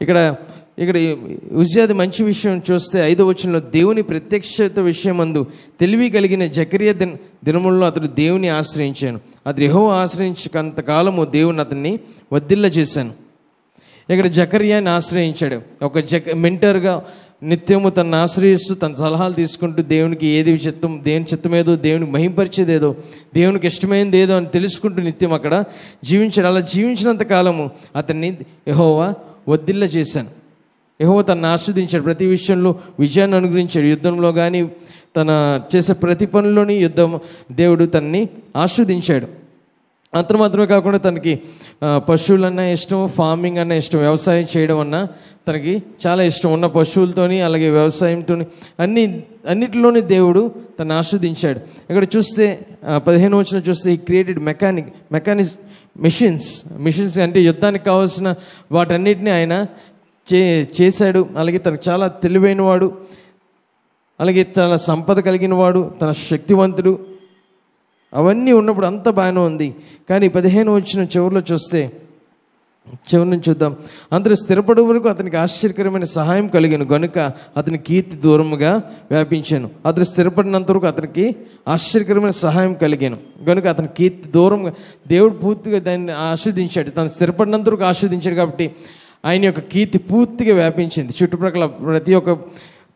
ఇక్కడ ఉజ్జియాది మంచి విషయం చూస్తే 5వ వచనంలో దేవుని ప్రత్యక్షత విషయమందు తెలివి కలిగిన జకరియా దినములలో అతడు దేవుని ఆశ్రయించాను. అతడు యెహోవా ఆశ్రయించకంతకాలము దేవుని అతన్ని వర్ధిల్ల చేశాను. ఇక్కడ జకర్యాని ఆశ్రయించాడు. ఒక మెంటర్గా నిత్యము తనను ఆశ్రయిస్తూ తన సలహాలు తీసుకుంటూ దేవునికి ఏది చిత్తం, దేవుని చిత్తమేదో, దేవునికి మహింపరిచేదేదో, దేవునికి ఇష్టమైనది ఏదో అని తెలుసుకుంటూ నిత్యం అక్కడ జీవించాడు. అలా జీవించినంత కాలము అతన్ని యెహోవా వర్ధిల్ల చేశాను. యెహోవా తనను ఆస్వాదించాడు. ప్రతి విషయంలో విజయాన్ని అనుగ్రహించాడు. యుద్ధంలో కానీ తన చేసే ప్రతి పనిలోని దేవుడు తనని ఆస్వాదించాడు. అంత మాత్రమే కాకుండా తనకి పశువులన్నా ఇష్టం, ఫార్మింగ్ అన్నా ఇష్టం, వ్యవసాయం చేయడం అన్నా తనకి చాలా ఇష్టం. ఉన్న పశువులతోని అలాగే వ్యవసాయంతో అన్నిటిలోని దేవుడు తను ఆస్వాదించాడు. ఇక్కడ చూస్తే 15వ వచనం చూస్తే ఈ క్రియేటెడ్ మిషన్స్ అంటే యుద్ధానికి కావాల్సిన వాటన్నిటిని ఆయన చేశాడు. అలాగే తనకు చాలా తెలివైన వాడు, అలాగే చాలా సంపద కలిగిన వాడు, తన శక్తివంతుడు, అవన్నీ ఉన్నప్పుడు అంత బాగానే ఉంది. కానీ 15వ వచనం చివరిలో చూస్తే, చివరి నుంచి చూద్దాం. అందరూ స్థిరపడే వరకు అతనికి ఆశ్చర్యకరమైన సహాయం కలిగాను గనుక అతని కీర్తి దూరముగా వ్యాపించాను. అతను స్థిరపడినంత వరకు అతనికి ఆశ్చర్యకరమైన సహాయం కలిగాను గనుక అతని కీర్తి దూరంగా, దేవుడు పూర్తిగా దాన్ని ఆస్వాదించాడు. తను స్థిరపడినంత వరకు ఆస్వాదించాడు కాబట్టి ఆయన యొక్క కీర్తి పూర్తిగా వ్యాపించింది. చుట్టుప్రక్కల ప్రతి ఒక్క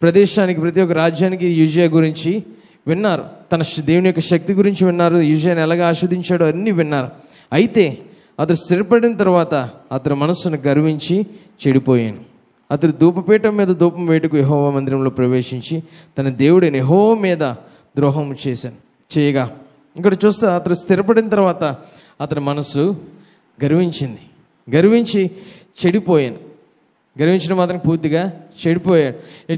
ప్రదేశానికి, ప్రతి ఒక్క రాజ్యానికి ఉజ్జియా గురించి విన్నారు. తన దేవుని యొక్క శక్తి గురించి విన్నారు. ఉజ్జియాని ఎలాగ ఆస్వాదించాడో అన్నీ విన్నారు. అయితే అతను స్థిరపడిన తర్వాత అతని మనస్సును గర్వించి చెడిపోయాను. అతడు ధూపపీఠం మీద ధూపం వేయటకు యెహోవా మందిరంలో ప్రవేశించి తన దేవుడైన యెహోవా మీద ద్రోహం చేయగా ఇక్కడ చూస్తే అతడు స్థిరపడిన తర్వాత అతని మనస్సు గర్వించి చెడిపోయాను. గర్వించడం మాత్రం పూర్తిగా చెడిపోయాడు.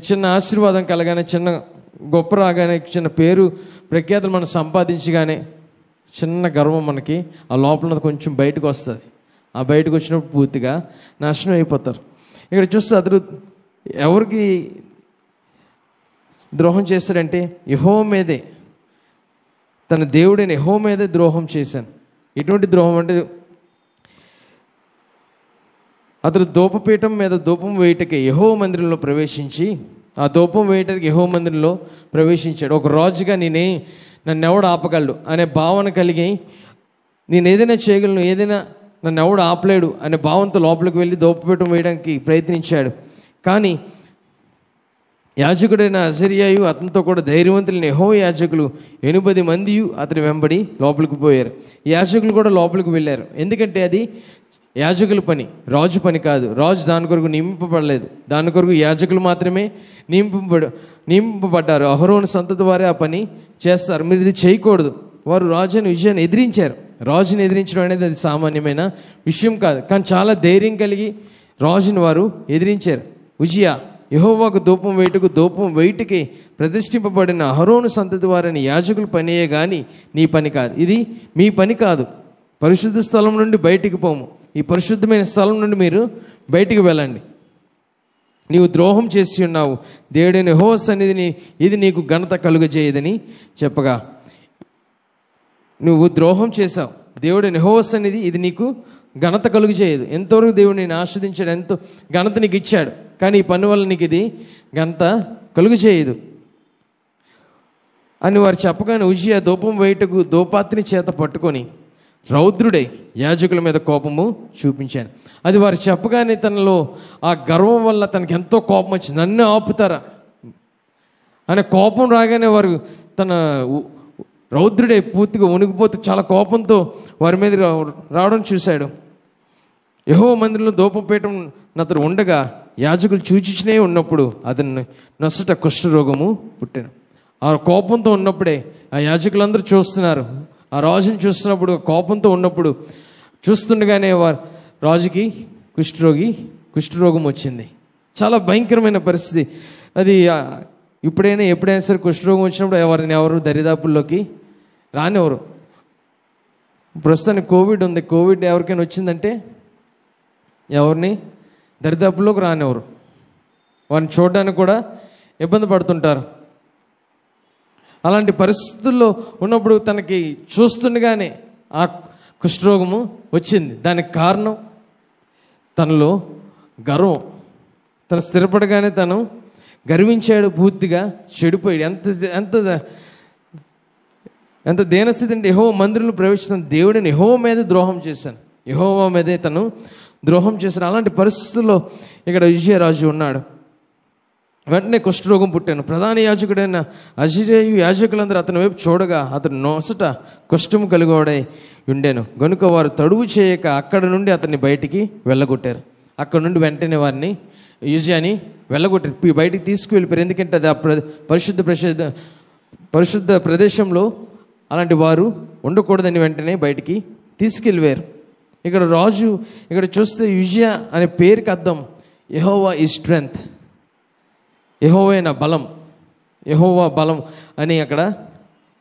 చిన్న ఆశీర్వాదం కలగానే, చిన్న గొప్ప రాగానే, చిన్న పేరు ప్రఖ్యాతులు మనం సంపాదించగానే చిన్న గర్వం మనకి ఆ లోపల కొంచెం బయటకు వస్తుంది. ఆ బయటకు వచ్చినప్పుడు పూర్తిగా నాశనం అయిపోతారు. ఇక్కడ చూస్తే అతడు ఎవరికి ద్రోహం చేస్తాడంటే యెహోవా మీదే, తన దేవుడైన యెహోవా మీదే ద్రోహం చేశాను. ఎటువంటి ద్రోహం అంటే అతడు ధూపపీఠం మీద ధూపం వేయటకి యెహోవా మందిరంలో ప్రవేశించి, ఆ ధూపం వేయటానికి యెహోవా మందిరంలో ప్రవేశించాడు. ఒక రాజుగా నన్ను ఎవడు ఆపగలడు అనే భావన కలిగి, నేను ఏదైనా చేయగలను, ఏదైనా నన్ను ఎవడు ఆపలేడు అనే భావంతో లోపలికి వెళ్ళి ధూపపీఠం వేయడానికి ప్రయత్నించాడు. కానీ యాజకుడైన అజర్యాయు అతనితో కూడా ధైర్యవంతులైన యెహోవా యాజకులు 80 మంది అతని వెంబడి లోపలికి పోయారు. యాజకులు కూడా లోపలికి వెళ్ళారు. ఎందుకంటే అది యాజకుల పని, రాజు పని కాదు. రాజు దాని కొరకు నియమింపబడలేదు. దాని కొరకు యాజకులు మాత్రమే నియమింపబడ్డారు. అహరోను సంతతి వారే ఆ పని చేస్తారు. మీరు ఇది చేయకూడదు. వారు రాజుని విజయాన్ని ఎదిరించారు. రాజుని ఎదిరించడం అనేది అది సామాన్యమైన విషయం కాదు. కానీ చాలా ధైర్యం కలిగి రాజుని వారు ఎదిరించారు. ఉజియా యెహోవాకు ధూపం వేయుటకి ప్రతిష్ఠింపబడిన అహరోను సంతతి వారిని యాజకుల పనియే గాని నీ పని కాదు. ఇది మీ పని కాదు. పరిశుద్ధ స్థలం నుండి బయటికి పోము. ఈ పరిశుద్ధమైన స్థలం నుండి మీరు బయటికి వెళ్ళండి. నీవు ద్రోహం చేసి ఉన్నావు. దేవుడైన యెహోవా సన్నిధిని ఇది నీకు ఘనత కలుగజేయదని చెప్పగా, నువ్వు ద్రోహం చేశావు. దేవుడైన యెహోవా సన్నిధి ఇది నీకు ఘనత కలుగజేయదు. ఎంతవరకు దేవుడు నేను ఆస్వాదించాడు, ఎంతో ఘనత నీకు ఇచ్చాడు. కానీ ఈ పని వల్ల నీకు ఇది ఘనత కలుగజేయదు అని వారు చెప్పగానే ఉజియా ధూపం వేయుటకు ధూపాత్రిని చేత పట్టుకొని రౌద్రుడై యాజకుల మీద కోపము చూపించాను. అది వారు చెప్పగానే తనలో ఆ గర్వం వల్ల తనకి ఎంతో కోపం వచ్చింది. నన్ను ఆపుతారా అనే కోపం రాగానే వారు తన రౌద్రుడే పూర్తిగా వణికిపోతూ చాలా కోపంతో వారి మీద రావడం చూశాడు. యెహోవా మందిరంలో ధూపపీఠం అతడు ఉండగా యాజకులు చూచినే ఉన్నప్పుడు అతన్ని నొసట కుష్ఠరోగము పుట్టాను. ఆ కోపంతో ఉన్నప్పుడే ఆ యాజకులందరూ చూస్తున్నారు. ఆ రాజుని చూస్తున్నప్పుడు కోపంతో ఉన్నప్పుడు చూస్తుండగానే వారు రాజుకి కుష్ఠరోగం వచ్చింది. చాలా భయంకరమైన పరిస్థితి అది. ఎప్పుడైనా సరే కుష్ఠరోగం వచ్చినప్పుడు ఎవరు దరిదాపుల్లోకి రానివ్వరు. ప్రస్తుతానికి కోవిడ్ ఉంది. కోవిడ్ ఎవరికైనా వచ్చిందంటే ఎవరిని దరిదాపుల్లోకి రానివ్వరు. వారిని చూడడానికి కూడా ఇబ్బంది పడుతుంటారు. అలాంటి పరిస్థితుల్లో ఉన్నప్పుడు తనకి చూస్తుండగానే ఆ కుష్ఠరోగము వచ్చింది. దానికి కారణం తనలో గర్వం. తను స్థిరపడగానే తను గర్వించాడు, పూర్తిగా చెడిపోయాడు. ఎంత దీనస్థితి అంటే యెహోవా మందిరంలో ప్రవేశిస్తాను, దేవుడిని యెహోవా మీద ద్రోహం చేశాను, యెహోవా మీదే తను ద్రోహం చేశాను. అలాంటి పరిస్థితుల్లో ఇక్కడ ఉజియా రాజు ఉన్నాడు. వెంటనే కుష్ఠరోగం పుట్టాను. ప్రధాన యాజకుడైన అజర్యాయు యాజకులందరూ అతని వైపు చూడగా అతను నొసట కుష్ఠము కలిగోడై ఉండేను. గనుక వారు తడువు చేయక అక్కడ నుండి అతన్ని బయటికి వెళ్ళగొట్టారు. అక్కడ నుండి వెంటనే వారిని ఉజియాని వెళ్ళగొట్టారు, బయటికి తీసుకువెళ్ళిపోయారు. ఎందుకంటే అది ఆ పరిశుద్ధ ప్రదేశంలో అలాంటి వారు ఉండకూడదని వెంటనే బయటికి తీసుకెళ్ళిపోయారు. ఇక్కడ రాజు ఇక్కడ చూస్తే ఉజియా అనే పేరుకి అర్థం యెహోవా ఈజ్ స్ట్రెంగ్త్, యెహోవా నా బలం, యెహోవా బలం అని అక్కడ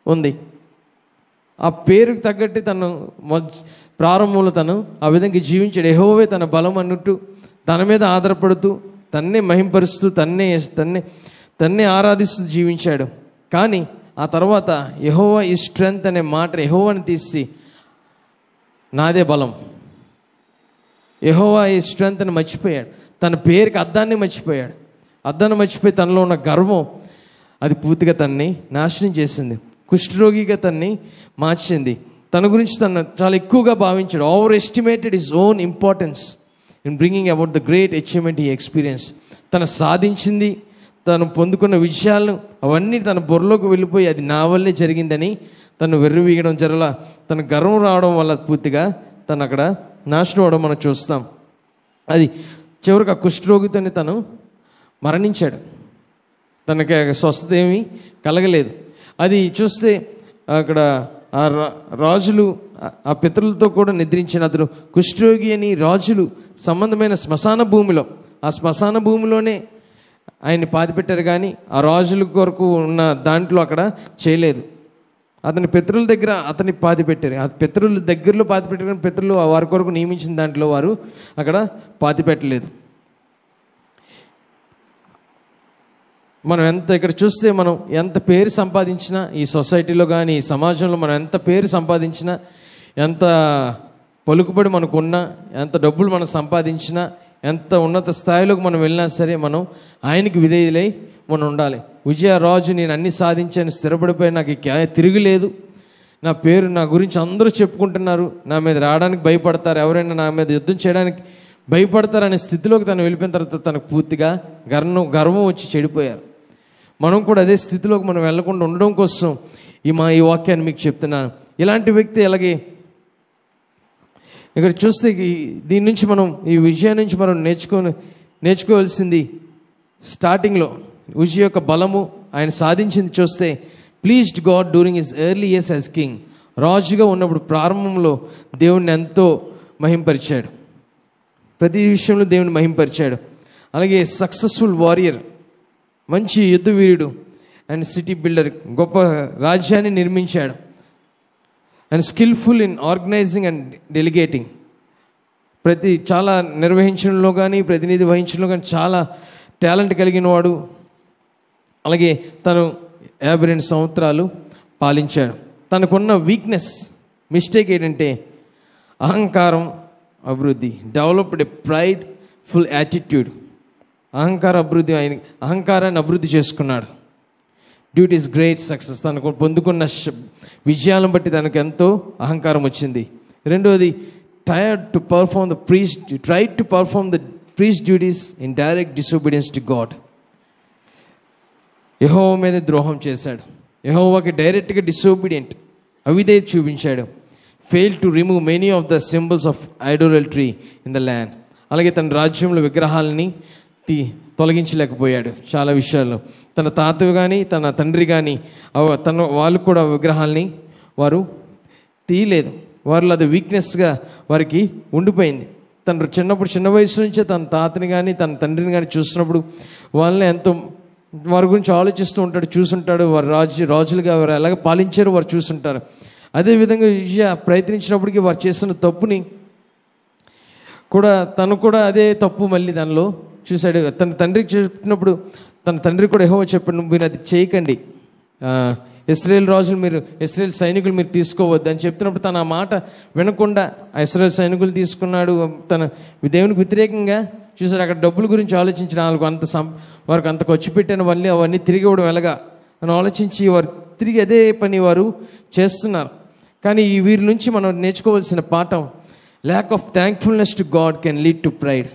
ఉంది. ఆ పేరుకు తగ్గట్టు తను ప్రారంభంలో తను ఆ విధంగా జీవించాడు. యెహోవే తన బలం అన్నట్టు తన మీద ఆధారపడుతూ తన్నే మహింపరుస్తూ తన్నే ఆరాధిస్తూ జీవించాడు. కానీ ఆ తర్వాత యెహోవా ఈ స్ట్రెంగ్త్ అనే మాట యెహోవాని తీసి నాదే బలం, యెహోవా ఈ స్ట్రెంగ్త్ అని మర్చిపోయాడు. తన పేరుకి అర్థాన్ని మర్చిపోయాడు. అర్థాన్ని మర్చిపోయి తనలో ఉన్న గర్వం అది పూర్తిగా తనని నాశనం చేసింది. కుష్ఠరోగిగా తనని మార్చింది. తన గురించి తను చాలా ఎక్కువగా భావించాడు. Over estimated his own importance in bringing about the great achievement ఈ ఎక్స్పీరియన్స్. తను సాధించింది, తను పొందుకున్న విషయాలను అవన్నీ తన బుర్రలోకి వెళ్ళిపోయి అది నా వల్లే జరిగిందని తను వెర్రివీయడం జరల. తన గర్వం రావడం వల్ల పూర్తిగా తను అక్కడ నాశనం అవడం మనం చూస్తాం. అది చివరికి ఆ కుష్ఠరోగితోనే తను మరణించాడు. తనకి స్వస్థత ఏమీ కలగలేదు. అది చూస్తే అక్కడ ఆ రాజులు ఆ పితరులతో కూడా నిద్రించిన అతను కుష్ఠరోగి అని రాజులు సంబంధమైన శ్మశాన భూమిలో, ఆ శ్మశాన భూమిలోనే ఆయన్ని పాతిపెట్టారు. కానీ ఆ రాజుల కొరకు ఉన్న దాంట్లో అక్కడ చేయలేదు. అతని పితరుల దగ్గర అతన్ని పాతిపెట్టారు. ఆ పితరుల దగ్గరలో పాతిపెట్టారు. పితరులు వారి కొరకు నియమించిన దాంట్లో వారు అక్కడ పాతిపెట్టలేదు. మనం ఇక్కడ చూస్తే మనం ఎంత పేరు సంపాదించినా ఈ సొసైటీలో కానీ ఈ సమాజంలో మనం ఎంత పేరు సంపాదించినా, ఎంత పలుకుబడి మనకున్నా, ఎంత డబ్బులు మనం సంపాదించినా, ఎంత ఉన్నత స్థాయిలోకి మనం వెళ్ళినా సరే మనం ఆయనకి విధేయులై మనం ఉండాలి. ఉజియా రాజు నేను అన్ని సాధించాను, స్థిరపడిపోయి నాకు తిరుగులేదు, నా పేరు నా గురించి అందరూ చెప్పుకుంటున్నారు, నా మీద రావడానికి భయపడతారు, ఎవరైనా నా మీద యుద్ధం చేయడానికి భయపడతారనే స్థితిలోకి తను వెళ్ళిపోయిన తర్వాత తనకు పూర్తిగా గర్వం వచ్చి చెడిపోయారు. మనం కూడా అదే స్థితిలోకి మనం వెళ్లకుండా ఉండడం కోసం ఈ వాక్యాన్ని మీకు చెప్తున్నాను. ఇలాంటి వ్యక్తి అలాగే ఇక్కడ చూస్తే దీని నుంచి మనం ఈ విజయం నుంచి మనం నేర్చుకోవాల్సింది స్టార్టింగ్లో ఉజ్జియా యొక్క బలము ఆయన సాధించింది చూస్తే pleased God during his early years as king. రాజుగా ఉన్నప్పుడు ప్రారంభంలో దేవుణ్ణి ఎంతో మహింపరిచాడు, ప్రతి విషయంలో దేవుని మహింపరిచాడు. అలాగే సక్సెస్ఫుల్ వారియర్, మంచి యుద్ధ వీరుడు అండ్ సిటీ బిల్డర్, గొప్ప రాజ్యాన్ని నిర్మించాడు. And skillful in organizing and delegating, చాలా నిర్వహించడంలో కానీ ప్రతినిధి వహించడంలో కానీ చాలా టాలెంట్ కలిగిన వాడు. అలాగే తను 52 సంవత్సరాలు పాలించాడు. తనకున్న మిస్టేక్ ఏంటంటే అహంకారం అభివృద్ధి. డెవలప్డ్ ఎ ప్రైడ్ ఫుల్ యాటిట్యూడ్. అహంకారాన్ని అభివృద్ధి చేసుకున్నాడు. Due to his great success, తనకు పొందుకున్న విజయాలను బట్టి తనకు ఎంతో అహంకారం వచ్చింది. రెండవది tried to perform the priest duties in direct disobedience to God. యెహోవా మీద ద్రోహం చేశాడు. యెహోవాకి డైరెక్ట్గా డిసోబీడియంట్, అవిధేయత చూపించాడు. Fail to remove many of the symbols of idolatry in the land. అలాగే తన రాజ్యంలో విగ్రహాలని తొలగించలేకపోయాడు. చాలా విషయాల్లో తన తాత కానీ తన తండ్రి కానీ వాళ్ళు కూడా విగ్రహాలని వారు తీయలేదు. వారిలో అది వీక్నెస్గా వారికి ఉండిపోయింది. తను చిన్న వయసు నుంచే తన తాతని కానీ తన తండ్రిని కానీ చూస్తున్నప్పుడు వాళ్ళని ఎంతో వారి గురించి ఆలోచిస్తూ ఉంటాడు, చూసుంటాడు. వారు రాజులుగా వారు ఎలాగ పాలించారో వారు చూసుంటారు. అదేవిధంగా ప్రయత్నించినప్పటికీ వారు చేస్తున్న తప్పుని కూడా తను కూడా అదే తప్పు మళ్ళీ దానిలో చూశాడు. తన తండ్రికి చెప్పినప్పుడు తన తండ్రి కూడా యెహోవా చెప్పాడు, మీరు అది చేయకండి, ఇశ్రాయేల్ సైనికులు మీరు తీసుకోవద్దు అని చెప్తున్నప్పుడు తన ఆ మాట వినకుండా ఆ ఇశ్రాయేల్ సైనికులు తీసుకున్నాడు. తన దేవునికి వ్యతిరేకంగా చూసాడు. అక్కడ డబ్బుల గురించి ఆలోచించిన వారికి అంత ఖర్చు పెట్టిన మళ్ళీ అవన్నీ తిరిగి ఇవ్వడం ఎలాగా అని ఆలోచించి వారు తిరిగి అదే పని వారు చేస్తున్నారు. కానీ ఈ వీరి నుంచి మనం నేర్చుకోవాల్సిన పాఠం, lack of thankfulness to God can lead to pride.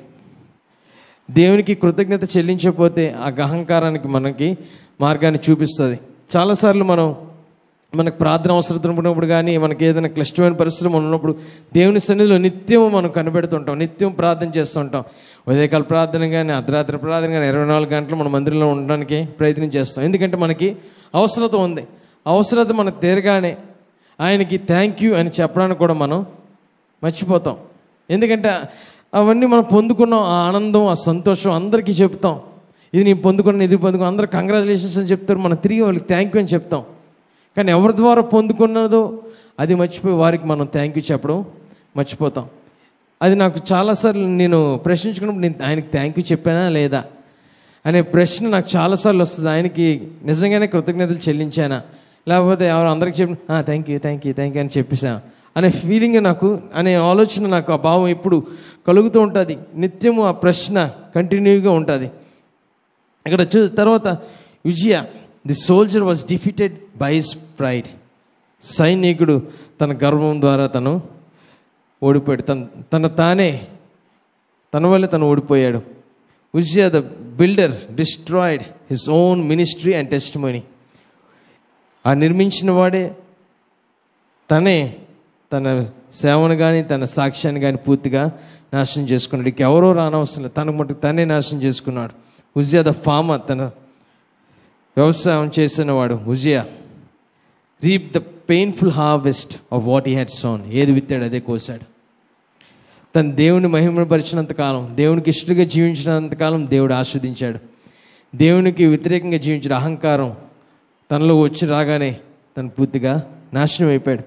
దేవునికి కృతజ్ఞత చెల్లించకపోతే ఆ అహంకారానికి మనకి మార్గాన్ని చూపిస్తుంది. చాలాసార్లు మనకు ప్రార్థన అవసరం ఉన్నప్పుడు కానీ మనకి ఏదైనా క్లిష్టమైన పరిస్థితులు మనం ఉన్నప్పుడు దేవుని సన్నిధిలో నిత్యం మనం కనిపెడుతుంటాం, నిత్యం ప్రార్థన చేస్తుంటాం. ఉదయకాల ప్రార్థన కానీ అర్ధరాత్రి ప్రార్థన కానీ 24 గంటలు మన మందిరంలో ఉండడానికి ప్రయత్నం చేస్తాం. ఎందుకంటే మనకి అవసరత ఉంది. అవసరత మనకు తీరగానే ఆయనకి థ్యాంక్ యూ అని చెప్పడానికి కూడా మనం మర్చిపోతాం. ఎందుకంటే అవన్నీ మనం పొందుకున్నాం, ఆ ఆనందం ఆ సంతోషం అందరికీ చెప్తాం. ఇది నేను పొందుకున్నాను, ఇది పొందుకున్నాను, అందరూ కంగ్రాచులేషన్స్ అని చెప్తారు. మనం తిరిగి వాళ్ళకి థ్యాంక్ యూ అని చెప్తాం. కానీ ఎవరి ద్వారా పొందుకున్నదో అది మర్చిపోయి వారికి మనం థ్యాంక్ యూ చెప్పడం మర్చిపోతాం. అది నాకు చాలాసార్లు నేను ప్రశ్నించుకున్నప్పుడు నేను ఆయనకి థ్యాంక్ యూ చెప్పానా లేదా అనే ప్రశ్న నాకు చాలాసార్లు వస్తుంది. ఆయనకి నిజంగానే కృతజ్ఞతలు చెల్లించానా, లేకపోతే ఎవరు అందరికి చెప్పి థ్యాంక్ యూ అని చెప్పేసా అనే ఫీలింగ్ నాకు, అనే ఆలోచన నాకు, ఆ భావం ఎప్పుడు కలుగుతూ ఉంటుంది. నిత్యము ఆ ప్రశ్న కంటిన్యూగా ఉంటుంది. ఇక్కడ తర్వాత విజయ, the soldier was defeated by his pride. సైనికుడు తన గర్వం ద్వారా తను ఓడిపోయాడు. తన వల్ల తను ఓడిపోయాడు. Uzziah the builder destroyed his own ministry and testimony. ఆ నిర్మించిన వాడే తన సేవను కానీ తన సాక్ష్యాన్ని కానీ పూర్తిగా నాశనం చేసుకున్నాడు. ఎవరో రానవసరం, తన మటుకు తనే నాశనం చేసుకున్నాడు. ఉజ్జియా ద ఫార్మర్, తన వ్యవసాయం చేసినవాడు Uzziah, reap the painful harvest of what he had sown. ఏది విత్తాడు అదే కోసాడు. తను దేవుని మహిమపరిచినంత కాలం, దేవునికి ఇష్టంగా జీవించినంత కాలం దేవుడు ఆస్వాదించాడు. దేవునికి వ్యతిరేకంగా జీవించిన అహంకారం తనలో వచ్చి రాగానే తను పూర్తిగా నాశనం అయిపోయాడు.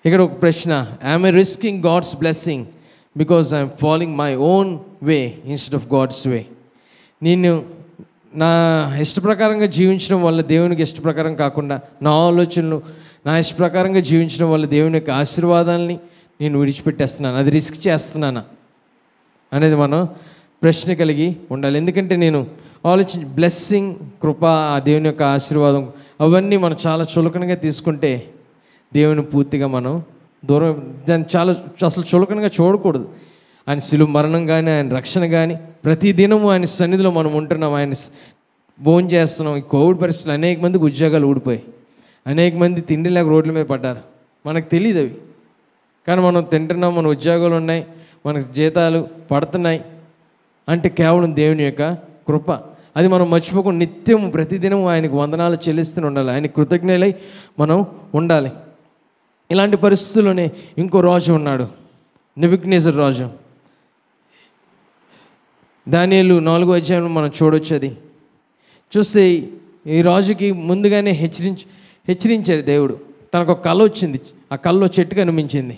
ఇక్కడ ఒక ప్రశ్న, I'm risking God's blessing because I'm following my own way instead of God's way. నేను నా ఇష్టప్రకారంగా జీవించడం వల్ల దేవునికి ఇష్టప్రకారం కాకుండా నా ఆలోచనలు నా ఇష్టప్రకారంగా జీవించడం వల్ల దేవుని యొక్క ఆశీర్వాదాలని నేను విడిచిపెట్టేస్తున్నాను, అది రిస్క్ చేస్తున్నానా అనేది మనం ప్రశ్న కలిగి ఉండాలి. ఎందుకంటే నేను బ్లెస్సింగ్, కృప, ఆ దేవుని యొక్క ఆశీర్వాదం అవన్నీ మనం చాలా చులకనగా తీసుకుంటే దేవుని పూర్తిగా మనం దాన్ని అసలు చులకనగా చూడకూడదు. ఆయన శిలువ మరణం కానీ, ఆయన రక్షణ కానీ, ప్రతి దినము ఆయన సన్నిధిలో మనం ఉంటున్నాం, ఆయన భోజనం చేస్తున్నాం. ఈ కోవిడ్ పరిస్థితులు అనేక మందికి ఉద్యోగాలు ఊడిపోయి, అనేక మంది తిండి లేక రోడ్ల మీద పడ్డారు. మనకు తెలియదు అవి, కానీ మనం తింటున్నాం, మన ఉద్యోగాలు ఉన్నాయి, మనకు జీతాలు పడుతున్నాయి అంటే కేవలం దేవుని యొక్క కృప. అది మనం మర్చిపోకుండా నిత్యము ప్రతిదినం ఆయనకు వందనాలు చెల్లిస్తూనే ఉండాలి, ఆయన కృతజ్ఞులై మనం ఉండాలి. ఇలాంటి పరిస్థితుల్లోనే ఇంకో రాజు ఉన్నాడు, నెబుకద్నెజర్ రాజు. దానియేలు 4వ అధ్యాయంలో మనం చూడొచ్చు. అది చూస్తే ఈ రాజుకి ముందుగానే హెచ్చరించారు దేవుడు. తనకు ఒక కళ వచ్చింది, ఆ కళలో చెట్టు కనిపించింది.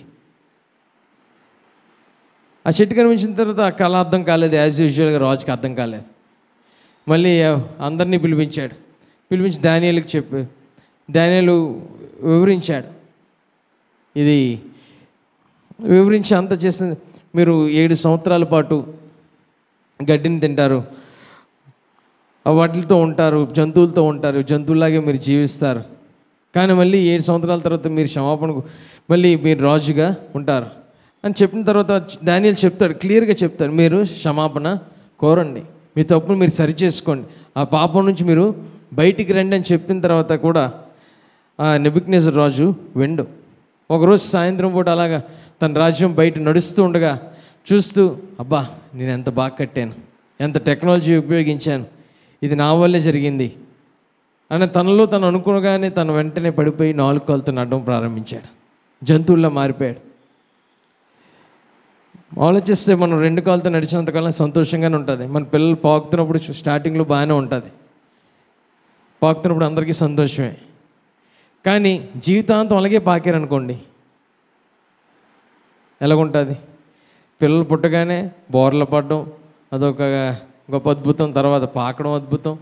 ఆ చెట్టు కనిపించిన తర్వాత ఆ కళ అర్థం కాలేదు, యాజ్ యూజువల్గా రాజుకి అర్థం కాలేదు. మళ్ళీ అందరినీ పిలిపించాడు, పిలిపించి దానియేలుకి చెప్పి దానియేలు వివరించాడు. ఇది వివరించి అంత చేసింది, మీరు 7 సంవత్సరాల పాటు గడ్డిని తింటారు, వాటితో ఉంటారు, జంతువులతో ఉంటారు, జంతువులాగే మీరు జీవిస్తారు, కానీ మళ్ళీ 7 సంవత్సరాల తర్వాత మీరు క్షమాపణకు మళ్ళీ మీరు రాజుగా ఉంటారు అని చెప్పిన తర్వాత దానియేలు చెప్తాడు, క్లియర్గా చెప్తాడు, మీరు క్షమాపణ కోరండి, మీ తప్పును మీరు సరిచేసుకోండి, ఆ పాపం నుంచి మీరు బయటికి రండి అని చెప్పిన తర్వాత కూడా ఆ నెబుకద్నెజర్ రాజు వెండు. ఒకరోజు సాయంత్రం పూట అలాగా తన రాజ్యం బయట నడుస్తూ ఉండగా చూస్తూ, అబ్బా నేను ఎంత బాగా కట్టాను, ఎంత టెక్నాలజీ ఉపయోగించాను, ఇది నా వల్లే జరిగింది అని తనలో తను అనుకోగానే తను వెంటనే పడిపోయి 4 కాళ్ళతో నడడం ప్రారంభించాడు, జంతువుల్లో మారిపోయాడు. ఆలోచిస్తే మనం 2 కాళ్ళతో నడిచినంతకాలం సంతోషంగానే ఉంటుంది. మన పిల్లలు పాకుతున్నప్పుడు స్టార్టింగ్లో బాగానే ఉంటుంది, పాకుతున్నప్పుడు అందరికీ సంతోషమే. కానీ జీవితాంతం అలాగే పాకారనుకోండి ఎలాగుంటుంది? పిల్లలు పుట్టగానే బోర్ల పడడం అదొక గొప్ప అద్భుతం, తర్వాత పాకడం అద్భుతం,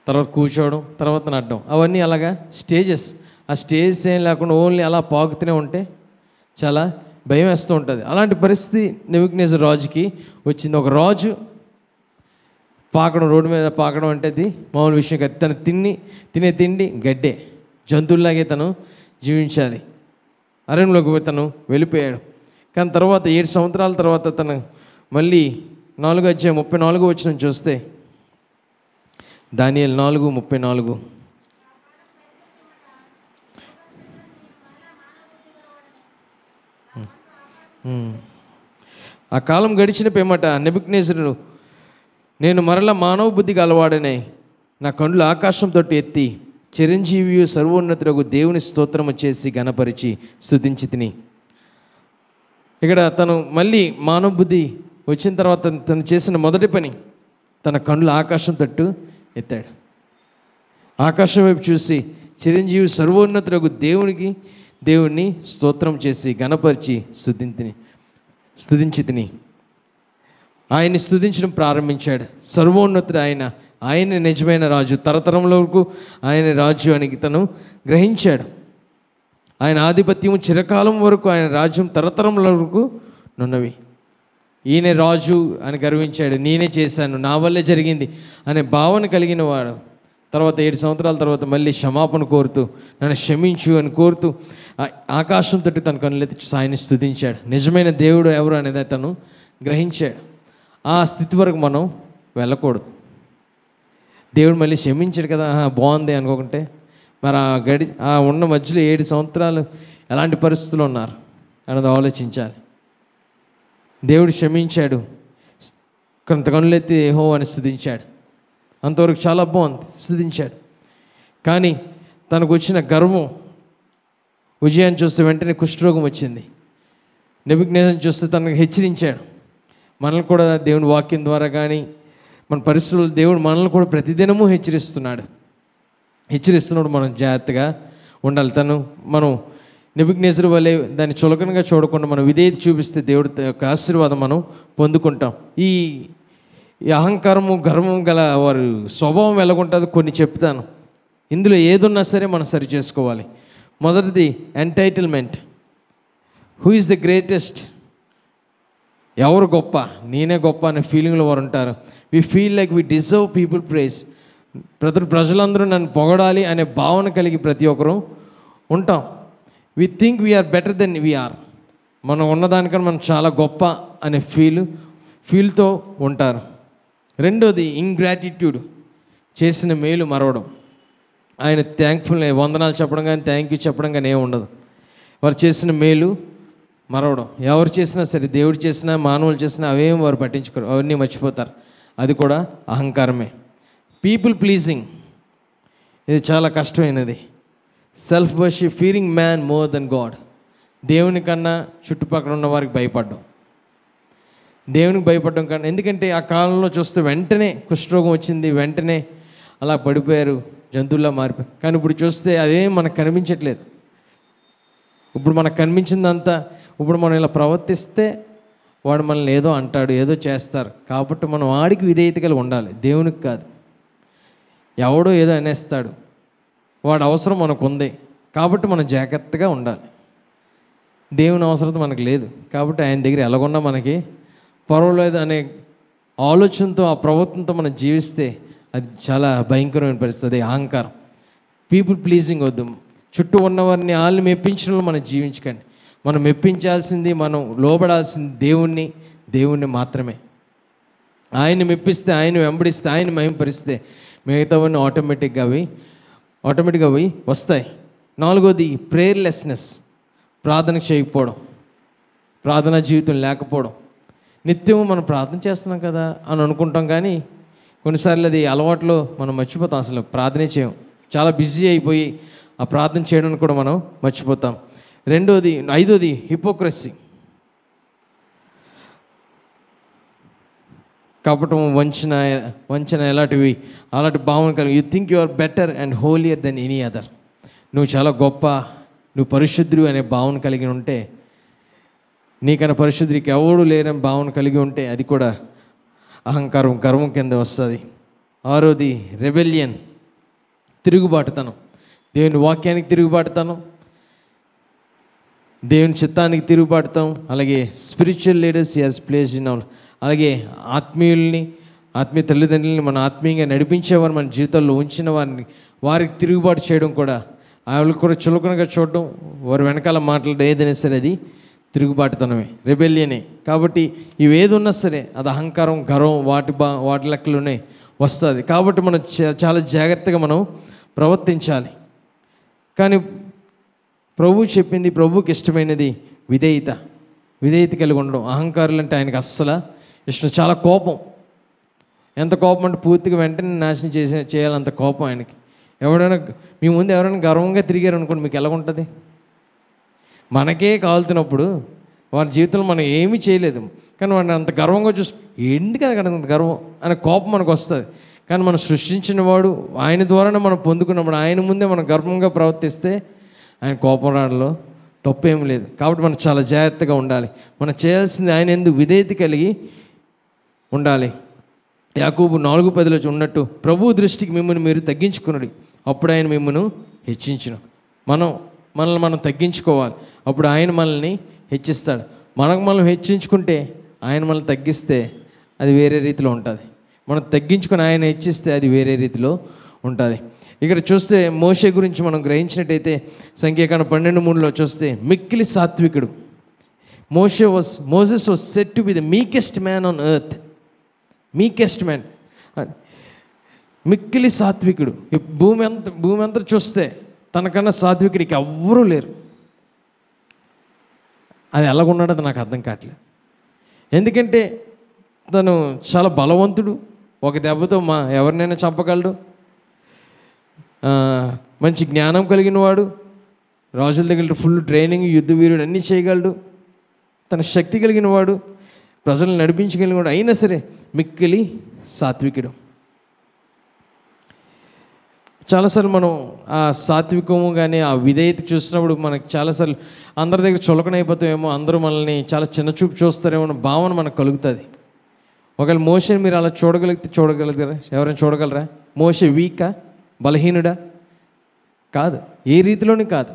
తర్వాత కూర్చోవడం, తర్వాత నడడం, అవన్నీ అలాగా స్టేజెస్. ఆ స్టేజ్ ఏం లేకుండా ఓన్లీ అలా పాకుతూనే ఉంటే చాలా భయం వేస్తూ ఉంటుంది. అలాంటి పరిస్థితి నెబుకద్నెజర్ రాజుకి వచ్చింది. ఒక రాజు పాకడం, రోడ్డు మీద పాకడం అంటే అది మామూలు విషయం కాదు. తను తినే తిండి గడ్డే, జంతువులాగే తను జీవించాలి. అరణ్యంలోకి తను వెళ్ళిపోయాడు. కానీ తర్వాత 7 సంవత్సరాల తర్వాత తను మళ్ళీ 4వ అధ్యాయం 34వ వచనం చూస్తే, దానియేలు 4:34, ఆ కాలం గడిచిన పిమ్మట నెబుకద్నెజరు, నేను మరలా మానవ బుద్ధి గలవాడనే నా కళ్ళు ఆకాశంతో ఎత్తి చిరంజీవియు సర్వోన్నతులకు దేవుని స్తోత్రము చేసి గణపరిచి స్తుతించి తిని. ఇక్కడ తను మళ్ళీ మానవ బుద్ధి వచ్చిన తర్వాత తను చేసిన మొదటి పని, తన కళ్ళు ఆకాశం తట్టు ఎత్తాడు. ఆకాశం వైపు చూసి చిరంజీవి సర్వోన్నతులకు దేవుణ్ణి స్తోత్రం చేసి గణపరిచి స్తుతించి తిని ఆయన్ని స్తుతించడం ప్రారంభించాడు. సర్వోన్నతుడు ఆయన నిజమైన రాజు, తరతరముల వరకు ఆయన రాజు అని తను గ్రహించాడు. ఆయన ఆధిపత్యం చిరకాలం వరకు, ఆయన రాజ్యం తరతరముల వరకు నున్నవి. ఈయన రాజు అని గర్వించాడు, నేనే చేశాను, నా వల్లే జరిగింది అనే భావన కలిగిన వాడు. తర్వాత 7 సంవత్సరాల తర్వాత మళ్ళీ క్షమాపణ కోరుతూ, నన్ను క్షమించు అని కోరుతూ ఆకాశం తట్టు తన కన్నులెత్తి ఆయన్ని స్తుతించాడు. నిజమైన దేవుడు ఎవరు అనేది తను గ్రహించాడు. ఆ స్థితి వరకు మనం వెళ్ళకూడదు. దేవుడు మళ్ళీ క్షమించాడు కదా, బాగుంది అనుకోకుంటే మరి ఉన్న మధ్యలో 7 సంవత్సరాలు ఎలాంటి పరిస్థితులు ఉన్నారు అన్నది ఆలోచించాలి. దేవుడు క్షమించాడు, కొంత కన్నులెత్తి యెహోవాని స్తుతించాడు, అంతవరకు చాలా బాగుంది, స్తుతించాడు. కానీ తనకు వచ్చిన గర్వం, విజయాన్ని చూస్తే వెంటనే కుష్ఠరోగం వచ్చింది. నెబుకద్నెజర్ని చూస్తే తనకు హెచ్చరించాడు. మనల్ని కూడా దేవుని వాక్యం ద్వారా కానీ మన పరిస్థితులు దేవుడు మనల్ని కూడా ప్రతిదినము హెచ్చరిస్తున్నాడు. మనం జాగ్రత్తగా ఉండాలి. మనం నెబుకద్నెజరు వలె దాన్ని చులకనగా చూడకుండా మనం విధేయత చూపిస్తే దేవుడి యొక్క ఆశీర్వాదం మనం పొందుకుంటాం. ఈ అహంకారము గర్వం గల వారి స్వభావం ఎలాగుంటుందో కొన్ని చెప్తాను. ఇందులో ఏదున్నా సరే మనం సరి చేసుకోవాలి. మొదటిది entitlement. Who is the greatest? ఎవరు గొప్ప, నేనే గొప్ప అనే ఫీలింగ్లో వారు ఉంటారు. We feel like we deserve people praise. ప్రజలందరూ నన్ను పొగడాలి అనే భావన కలిగి ప్రతి ఒక్కరూ ఉంటాం. We think we are better than we are. మనం ఉన్నదానికన్నా మనం చాలా గొప్ప అనే ఫీల్తో ఉంటారు. రెండోది ఇంగ్రాటిట్యూడ్, చేసిన మేలు మరవడం. ఆయన థ్యాంక్ఫుల్, వందనాలు చెప్పడం కానీ థ్యాంక్ యూ చెప్పడం కానీ ఏమి ఉండదు. వారు చేసిన మేలు మరవడం. ఎవరు చేసినా సరే, దేవుడు చేసినా మానవులు చేసినా అవేం వారు పట్టించుకోరు, అవన్నీ మర్చిపోతారు. అది కూడా అహంకారమే. పీపుల్ ప్లీజింగ్, ఇది చాలా కష్టమైనది. Self worship, fearing man more than God, దేవుని కన్నా చుట్టుపక్కల ఉన్న వారికి భయపడడం. దేవునికి భయపడడం కన్నా, ఎందుకంటే ఆ కాలంలో చూస్తే వెంటనే కుష్ఠరోగం వచ్చింది, వెంటనే అలా పడిపోయారు, జంతువుల్లా మారిపోయారు. కానీ ఇప్పుడు చూస్తే అదేం మనకు కనిపించట్లేదు. ఇప్పుడు మనకు కనిపించిందంతా, ఇప్పుడు మనం ఇలా ప్రవర్తిస్తే వాడు మనల్ని ఏదో అంటాడు, ఏదో చేస్తారు. కాబట్టి మనం వాడికి విధేయత కలిగి ఉండాలి, దేవునికి కాదు. ఎవడో ఏదో అనేస్తాడు, వాడు అవసరం మనకు ఉంది కాబట్టి మనం జాగ్రత్తగా ఉండాలి. దేవుని అవసరం మనకు లేదు కాబట్టి ఆయన దగ్గర ఎలాగున్నా మనకి పర్వాలేదు అనే ఆలోచనతో, ఆ ప్రవర్తనతో మనం జీవిస్తే అది చాలా భయంకరమైన పరిస్థితి, అహంకారం. పీపుల్ ప్లీజింగ్ వద్దు. చుట్టూ ఉన్నవారిని వాళ్ళని మెప్పించడంలో మనం జీవించకండి. మనం మెప్పించాల్సింది, మనం లోబడాల్సింది దేవుణ్ణి మాత్రమే. ఆయన్ని మెప్పిస్తే, ఆయన వెంబడిస్తే, ఆయన మహింపరిస్తే మిగతావన్నీ ఆటోమేటిక్గా అవి వస్తాయి. నాలుగోది ప్రేయర్లెస్నెస్, ప్రార్థన చేయకపోవడం, ప్రార్థనా జీవితం లేకపోవడం. నిత్యం మనం ప్రార్థన చేస్తున్నాం కదా అని అనుకుంటాం, కానీ కొన్నిసార్లు అది అలవాట్లో మనం మర్చిపోతాం, అసలు ప్రార్థనే చేయం. చాలా బిజీ అయిపోయి ఆ ప్రార్థన చేయడానికి కూడా మనం మర్చిపోతాం. ఐదోది హిపోక్రసీ, కపటం, వంచన అలాంటి భావన కలిగి. You think you are better and holier than any other. నువ్వు చాలా గొప్ప, నువ్వు పరిశుద్ధుడు అనే భావన కలిగి ఉంటే, నీకన్నా పరిశుద్ధికి ఎవడు లేని భావన కలిగి ఉంటే అది కూడా అహంకారం, గర్వం కింద వస్తుంది. ఆరోది రెబెలియన్, తిరుగుబాటుతనం. దేవుని వాక్యానికి తిరుగుబాటుతనం, దేవుని చిత్తానికి తిరుగుబాటుతాం. అలాగే spiritual leaders as place in our, అలాగే ఆత్మీయ తల్లిదండ్రులని మన ఆత్మీయంగా నడిపించేవారు, మన జీవితాల్లో ఉంచిన వారికి తిరుగుబాటు చేయడం కూడా, వాళ్ళకి కూడా చులకనగా చూడడం, వారి వెనకాల మాట్లాడడం, ఏదైనా సరే అది తిరుగుబాటుతనమే, రెబెలియనే. కాబట్టి ఇవేది ఉన్నా సరే అది అహంకారం, గర్వం, వాటి లెక్కలోనే వస్తుంది. కాబట్టి మనం చాలా జాగ్రత్తగా మనం ప్రవర్తించాలి. కానీ ప్రభువు చెప్పింది, ప్రభువుకి ఇష్టమైనది విధేయత కలిగి ఉండడం. అహంకారులు అంటే ఆయనకి అస్సలు ఇష్టం. చాలా కోపం, ఎంత కోపం అంటే పూర్తిగా వెంటనే నాశనం చేయాలంత కోపం ఆయనకి. మీ ముందు ఎవరైనా గర్వంగా తిరిగారు అనుకోండి, మీకు ఎలాగుంటుంది? మనకే కాలుతున్నప్పుడు వారి జీవితంలో మనం ఏమీ చేయలేదు, కానీ వాడిని అంత గర్వంగా ఎందుకని అంత గర్వం అనే కోపం మనకు వస్తుంది. కానీ మనం సృష్టించిన వాడు, ఆయన ద్వారానే మనం పొందుకున్నప్పుడు ఆయన ముందే మనం గర్వంగా ప్రవర్తిస్తే ఆయన కోపం రావడంలో తప్పేమీ లేదు. కాబట్టి మనం చాలా జాగ్రత్తగా ఉండాలి. మనం చేయాల్సింది ఆయన యందు విధేయత కలిగి ఉండాలి. యాకోబు 4:10లో ఉన్నట్టు, ప్రభు దృష్టికి మిమ్మల్ని మీరు తగ్గించుకున్నాడు, అప్పుడు ఆయన మిమ్మల్ని హెచ్చించును. మనల్ని మనం తగ్గించుకోవాలి, అప్పుడు ఆయన మనల్ని హెచ్చిస్తాడు. మనం హెచ్చించుకుంటే, ఆయన మనల్ని తగ్గిస్తే అది వేరే రీతిలో ఉంటుంది. మనం తగ్గించుకొని ఆయన హెచ్చిస్తే అది వేరే రీతిలో ఉంటుంది. ఇక్కడ చూస్తే మోషే గురించి మనం గ్రహించినట్టయితే సంఖ్యాకాండం 12:3లో చూస్తే మిక్కిలి సాత్వికుడు. Moses was said to be the meekest man on earth. Meekest man, మిక్కిలి సాత్వికుడు. భూమి అంతా చూస్తే తనకన్నా సాత్వికుడికి ఎవ్వరూ లేరు. అది ఎలాగున్నాడో నాకు అర్థం కావట్లేదు. ఎందుకంటే తను చాలా బలవంతుడు, ఒక దెబ్బతో ఎవరినైనా చంపగలడు, మంచి జ్ఞానం కలిగిన వాడు, రాజుల దగ్గర ఫుల్ ట్రైనింగ్, యుద్ధ వీరుడు, అన్నీ చేయగలడు, తన శక్తి కలిగిన వాడు, ప్రజలను నడిపించగలిగిన వాడు. అయినా సరే మిక్కిలి సాత్వికుడు. చాలాసార్లు మనం ఆ సాత్వికము కానీ ఆ విధేయత చూసినప్పుడు మనకు చాలాసార్లు అందరి దగ్గర చులకనైపోతామేమో, అందరూ మనల్ని చాలా చిన్న చూపు చూస్తారేమో అన్న భావన మనకు కలుగుతుంది. ఒకవేళ మోషేని మీరు అలా చూడగలుగుతారా? ఎవరైనా చూడగలరా? మోషే వీకా, బలహీనుడా? కాదు, ఏ రీతిలోని కాదు.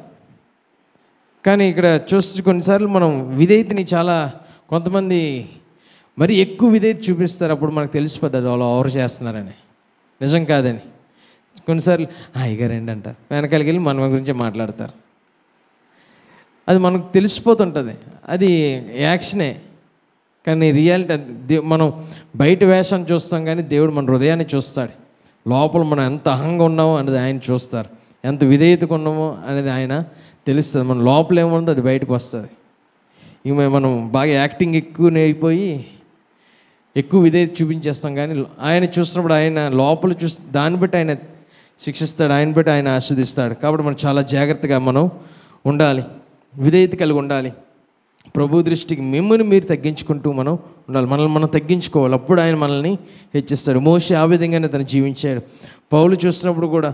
కానీ ఇక్కడ చూస్తే కొన్నిసార్లు మనం విధేయతని కొంతమంది మరి ఎక్కువ విధేయత చూపిస్తారు. అప్పుడు మనకు తెలిసిపోతుంది వాళ్ళు ఎవరు చేస్తున్నారని, నిజం కాదని. కొన్నిసార్లు అయ్యగారు ఏంటి అంటారు, వెనకాలకి వెళ్ళి మన గురించి మాట్లాడతారు. అది మనకు తెలిసిపోతుంటుంది, అది యాక్షనే. కానీ రియాలిటీ మనం బయట వేషాన్ని చూస్తాం, కానీ దేవుడు మన హృదయాన్ని చూస్తాడు. లోపల మనం ఎంత అహంగా ఉన్నామో అనేది ఆయన చూస్తారు, ఎంత విధేయతగా ఉన్నామో అనేది ఆయన తెలుస్తుంది. మన లోపల ఏముందో అది బయటకు వస్తుంది. ఇక మనం బాగా యాక్టింగ్ ఎక్కువ అయిపోయి ఎక్కువ విధేయత చూపించేస్తాం, కానీ ఆయన చూసినప్పుడు ఆయన లోపల దాన్ని బట్టి ఆయన శిక్షిస్తాడు, ఆయన బట్టి ఆయన ఆస్వాదిస్తాడు. కాబట్టి మనం చాలా జాగ్రత్తగా మనం ఉండాలి, విధేయత కలిగి ఉండాలి. ప్రభు దృష్టికి మిమ్మల్ని మీరు తగ్గించుకుంటూ మనం ఉండాలి, మనల్ని మనం తగ్గించుకోవాలి, అప్పుడు ఆయన మనల్ని హెచ్చిస్తాడు. మోషే ఆ విధంగానే తను జీవించాడు. పౌలు చూసినప్పుడు కూడా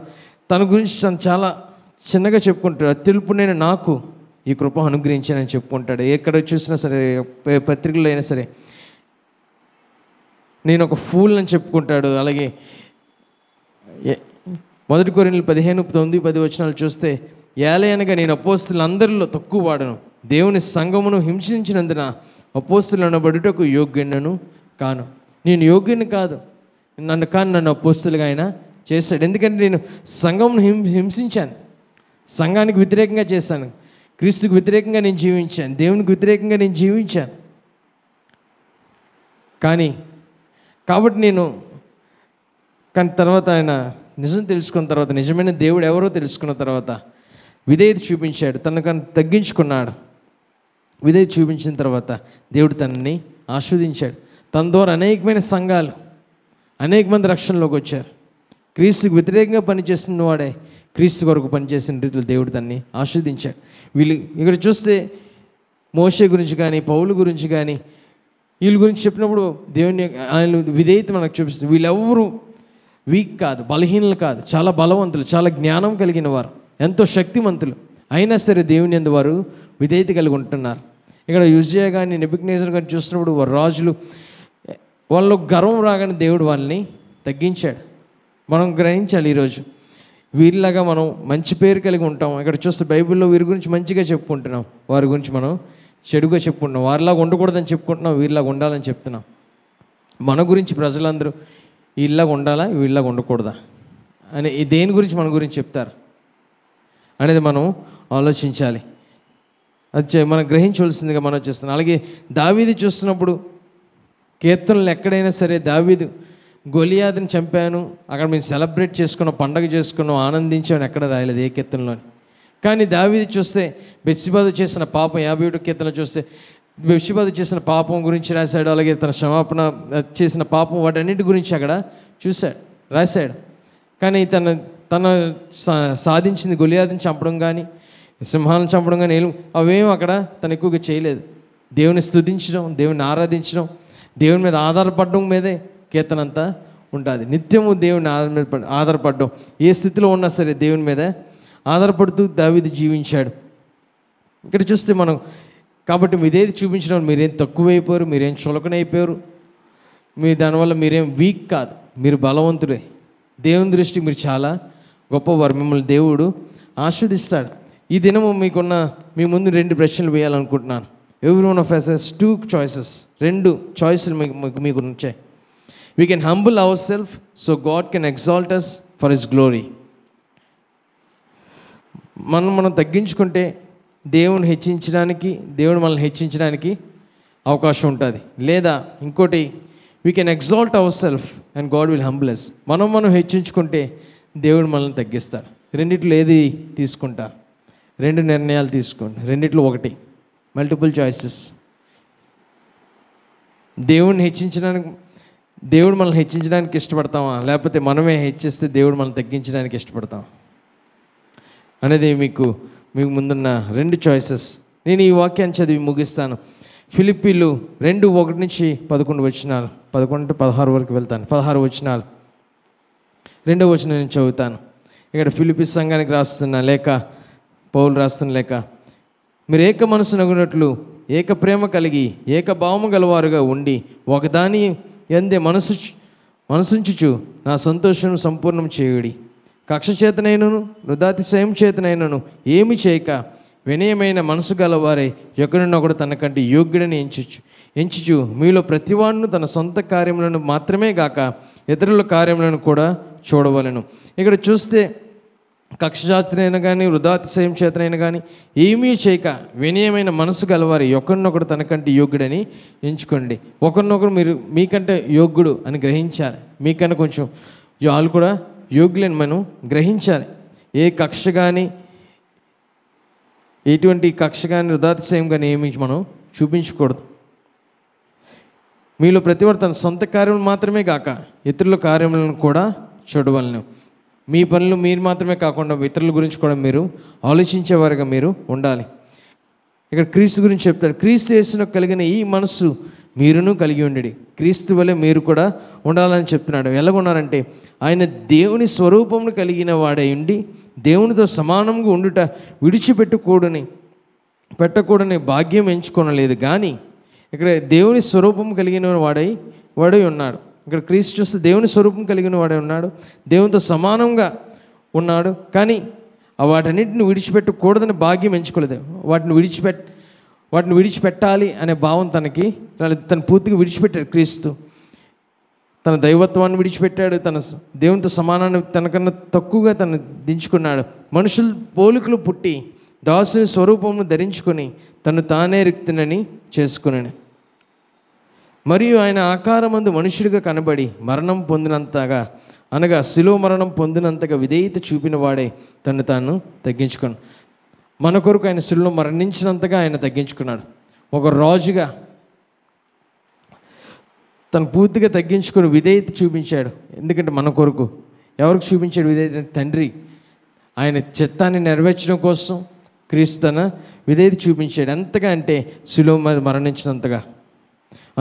తన గురించి తను చాలా చిన్నగా చెప్పుకుంటాడు. అత్యల్పు నేను నాకు ఈ కృప అనుగ్రహించానని చెప్పుకుంటాడు. ఎక్కడ చూసినా సరే, పత్రికల్లో అయినా సరే నేను ఒక ఫూల్ అని చెప్పుకుంటాడు. అలాగే 1 కొరింథీయులు 15:9-10 చూస్తే, ఏలయనగా నేను అపోస్తులందరిలో తక్కువ వాడను, దేవుని సంఘమును హింసించినందున అపోస్తులను బడుటకు యోగ్యుడను కాను. నేను యోగ్యుని కాదు, నన్ను అపోస్తులుగా ఆయన చేశాడు. ఎందుకంటే నేను సంఘమును హింసించాను, సంఘానికి వ్యతిరేకంగా చేశాను, క్రీస్తుకు వ్యతిరేకంగా నేను జీవించాను, దేవునికి వ్యతిరేకంగా నేను జీవించాను. కానీ తర్వాత ఆయన నిజం తెలుసుకున్న తర్వాత, నిజమైన దేవుడు ఎవరో తెలుసుకున్న తర్వాత విధేయత చూపించాడు, తనకు తగ్గించుకున్నాడు. విధేయత చూపించిన తర్వాత దేవుడు తనని ఆస్వాదించాడు. తన ద్వారా అనేకమైన సంఘాలు, అనేక మంది రక్షణలోకి వచ్చారు. క్రీస్తుకు వ్యతిరేకంగా పనిచేస్తున్న వాడే క్రీస్తు కొరకు పనిచేసిన రీతిలో దేవుడు తనని ఆస్వాదించాడు. వీళ్ళు ఇక్కడ చూస్తే మోషే గురించి కానీ, పౌలు గురించి కానీ, వీళ్ళ గురించి చెప్పినప్పుడు దేవుని ఆయన విధేయత మనకు చూపిస్తుంది. వీళ్ళెవరూ వీక్ కాదు, బలహీనలు కాదు, చాలా బలవంతులు, చాలా జ్ఞానం కలిగిన వారు, ఎంతో శక్తిమంతులు. అయినా సరే దేవుని యందు వారు విధేయత కలిగి ఉంటున్నారు. ఇక్కడ యోసియా కానీ, నెబుకద్నెజర్ కానీ చూసినప్పుడు వారు రాజులు, వాళ్ళు గర్వం రాగానే దేవుడు వాళ్ళని తగ్గించాడు. మనం గ్రహించాలి, ఈరోజు వీరిలాగా మనం మంచి పేరు కలిగి ఉంటాం. ఇక్కడ చూస్తే బైబిల్లో వీరి గురించి మంచిగా చెప్పుకుంటున్నాం, వారి గురించి మనం చెడుగా చెప్పుకుంటున్నాం. వారిలాగా ఉండకూడదని చెప్పుకుంటున్నాం, వీరిలాగా ఉండాలని చెప్తున్నాం. మన గురించి ప్రజలందరూ వీళ్ళలాగా ఉండాలా, వీళ్ళలాగా ఉండకూడదా అని దేని గురించి మన గురించి చెప్తారు అనేది మనం ఆలోచించాలి. అది మనం గ్రహించవలసిందిగా మనం చేస్తున్నాం. అలాగే దావీదు చూస్తున్నప్పుడు కీర్తనలు ఎక్కడైనా సరే, దావీదు గొలియాదుని చంపాను, అక్కడ మేము సెలబ్రేట్ చేసుకున్నాం, పండగ చేసుకున్నాం, ఆనందించామని ఎక్కడ రాయలేదు ఏ కీర్తనలోని. కానీ దావీదు చూస్తే బెత్షెబా చేసిన పాపం 57 కీర్తనలు చూస్తే బెత్షెబా చేసిన పాపం గురించి రాశాడు. అలాగే తన క్షమాపణ చేసిన పాపం, వాటన్నిటి గురించి అక్కడ రాశాడు. కానీ తన సాధించింది గొలియాదుని చంపడం కానీ, సింహాలను చంపడం కానీ అవేం అక్కడ తను ఎక్కువగా చేయలేదు. దేవుని స్తుతించడం, దేవుని ఆరాధించడం, దేవుని మీద ఆధారపడడం మీదే కీర్తన అంతా ఉంటుంది. నిత్యము దేవుని ఆధారపడడం, ఏ స్థితిలో ఉన్నా సరే దేవుని మీద ఆధారపడుతూ దావీదు జీవించాడు. ఇక్కడ చూస్తే మనం కాబట్టి మీదేది చూపించడం, మీరేం తక్కువైపోయారు, మీరేం చులకనైపోయారు, దానివల్ల మీరేం వీక్ కాదు, మీరు బలవంతుడే. దేవుని దృష్టి మీరు చాలా గొప్పవారు, మిమ్మల్ని దేవుడు ఆస్వాదిస్తాడు. ఈ దినము మీ ముందు 2 ప్రశ్నలు వేయాలనుకుంటున్నాను. Every one of us has 2 choices. 2 చాయిస్లు మీకు వచ్చాయి. We can humble ourselves so God can exalt us for His glory. మనం తగ్గించుకుంటే దేవుని హెచ్చించడానికి, దేవుడు మనల్ని హెచ్చించడానికి అవకాశం ఉంటుంది. లేదా ఇంకోటి, we can exalt ourselves and God will humble us. మనం హెచ్చించుకుంటే దేవుడు మనల్ని తగ్గిస్తాడు. రెండిట్లో ఏది తీసుకుంటారు? 2 నిర్ణయాలు తీసుకోండి, రెండిట్లో ఒకటి. Multiple choices. దేవుడు మనల్ని హెచ్చించడానికి ఇష్టపడతామా, లేకపోతే మనమే హెచ్చిస్తే దేవుడు మనల్ని తగ్గించడానికి ఇష్టపడతాం అనేది మీకు ముందున్న 2 చాయిసెస్. నేను ఈ వాక్యాన్ని చదివి ముగిస్తాను. ఫిలిప్పీలు 2:1-11 11-16 వరకు వెళ్తాను. 16 వచనాలు, 2వ వచనం నేను చదువుతాను. ఇక్కడ ఫిలిప్పీ సంఘానికి రాస్తున్న లేక, పౌలు రాస్తున్న లేక, మీరు ఏక మనసునగునట్లు ఏక ప్రేమ కలిగి ఏక భావము గలవారుగా ఉండి ఒకదాని యందే మనసుంచుచు నా సంతోషం సంపూర్ణం చేయుడి. కక్ష చేతనైనను వృధాతిశయం చేతనైనను ఏమి చేయక వినయమైన మనసు గలవారే ఒకరినొకడు తనకంటే యోగ్యుడని ఎంచుచు మీలో ప్రతివాడును తన సొంత కార్యములను మాత్రమే గాక ఇతరుల కార్యములను కూడా చూడవలెను. ఇక్కడ చూస్తే కక్షజాతినైనా కానీ వృధాతిశయం చేతనైనా కానీ ఏమీ చేయక వినయమైన మనసు గలవారి ఒకరినొకడు తనకంటే యోగ్యుడని ఎంచుకోండి. ఒకరినొకరు మీరు మీకంటే యోగ్యుడు అని గ్రహించాలి. మీకన్నా కొంచెం వాళ్ళు కూడా యోగ్యులని మనం గ్రహించాలి. ఏ కక్ష కానీ ఎటువంటి కక్ష కానీ వృధాతిశయం కానీ ఏమీ మనం చూపించకూడదు. మీలో ప్రతివాడు తన సొంత కార్యములు మాత్రమే కాక ఇతరుల కార్యములను కూడా చూడవలను. మీ పనులు మీరు మాత్రమే కాకుండా ఇతరుల గురించి కూడా మీరు ఆలోచించేవారుగా మీరు ఉండాలి. ఇక్కడ క్రీస్తు గురించి చెప్తాడు. క్రీస్తు యేసునకు కలిగిన ఈ మనస్సు మీరును కలిగి ఉండేది. క్రీస్తు వలె మీరు కూడా ఉండాలని చెప్తున్నాడు. ఎలాగున్నారంటే ఆయన దేవుని స్వరూపమును కలిగిన వాడై ఉండి దేవునితో సమానంగా ఉండుట పెట్టకూడని భాగ్యం ఎంచుకొనలేదు. కానీ ఇక్కడ దేవుని స్వరూపం కలిగిన వాడై ఉన్నాడు. ఇక్కడ క్రీస్తు చూస్తే దేవుని స్వరూపం కలిగిన వాడే ఉన్నాడు, దేవునితో సమానంగా ఉన్నాడు. కానీ వాటన్నిటిని విడిచిపెట్టకూడదని భాగ్యం ఎంచుకోలేదు. వాటిని విడిచిపెట్టాలి అనే భావం తను పూర్తిగా విడిచిపెట్టాడు. క్రీస్తు తన దైవత్వాన్ని విడిచిపెట్టాడు. తన దేవునితో సమానాన్ని తనకన్నా తక్కువగా తను దించుకున్నాడు. మనుషులు పోలికలు పుట్టి దాసుని స్వరూపమును ధరించుకొని తను తానే రిక్తునని చేసుకున్నాను. మరియు ఆయన ఆకారమందు మనుషుడిగా కనబడి మరణం పొందినంతగా అనగా శిలువ మరణం పొందినంతగా విధేయత చూపిన వాడే తాను తగ్గించుకున్నాడు. మన కొరకు ఆయన శిలువలో మరణించినంతగా ఆయన తగ్గించుకున్నాడు. ఒక రాజుగా తను పూర్తిగా తగ్గించుకొని విధేయత చూపించాడు. ఎందుకంటే మన కొరకు ఎవరికి చూపించాడు విధేయత? తండ్రి ఆయన చిత్తాన్ని నెరవేర్చడం కోసం క్రీస్తు తన విధేయత చూపించాడు. ఎంతగా అంటే శిలువ మరణించినంతగా.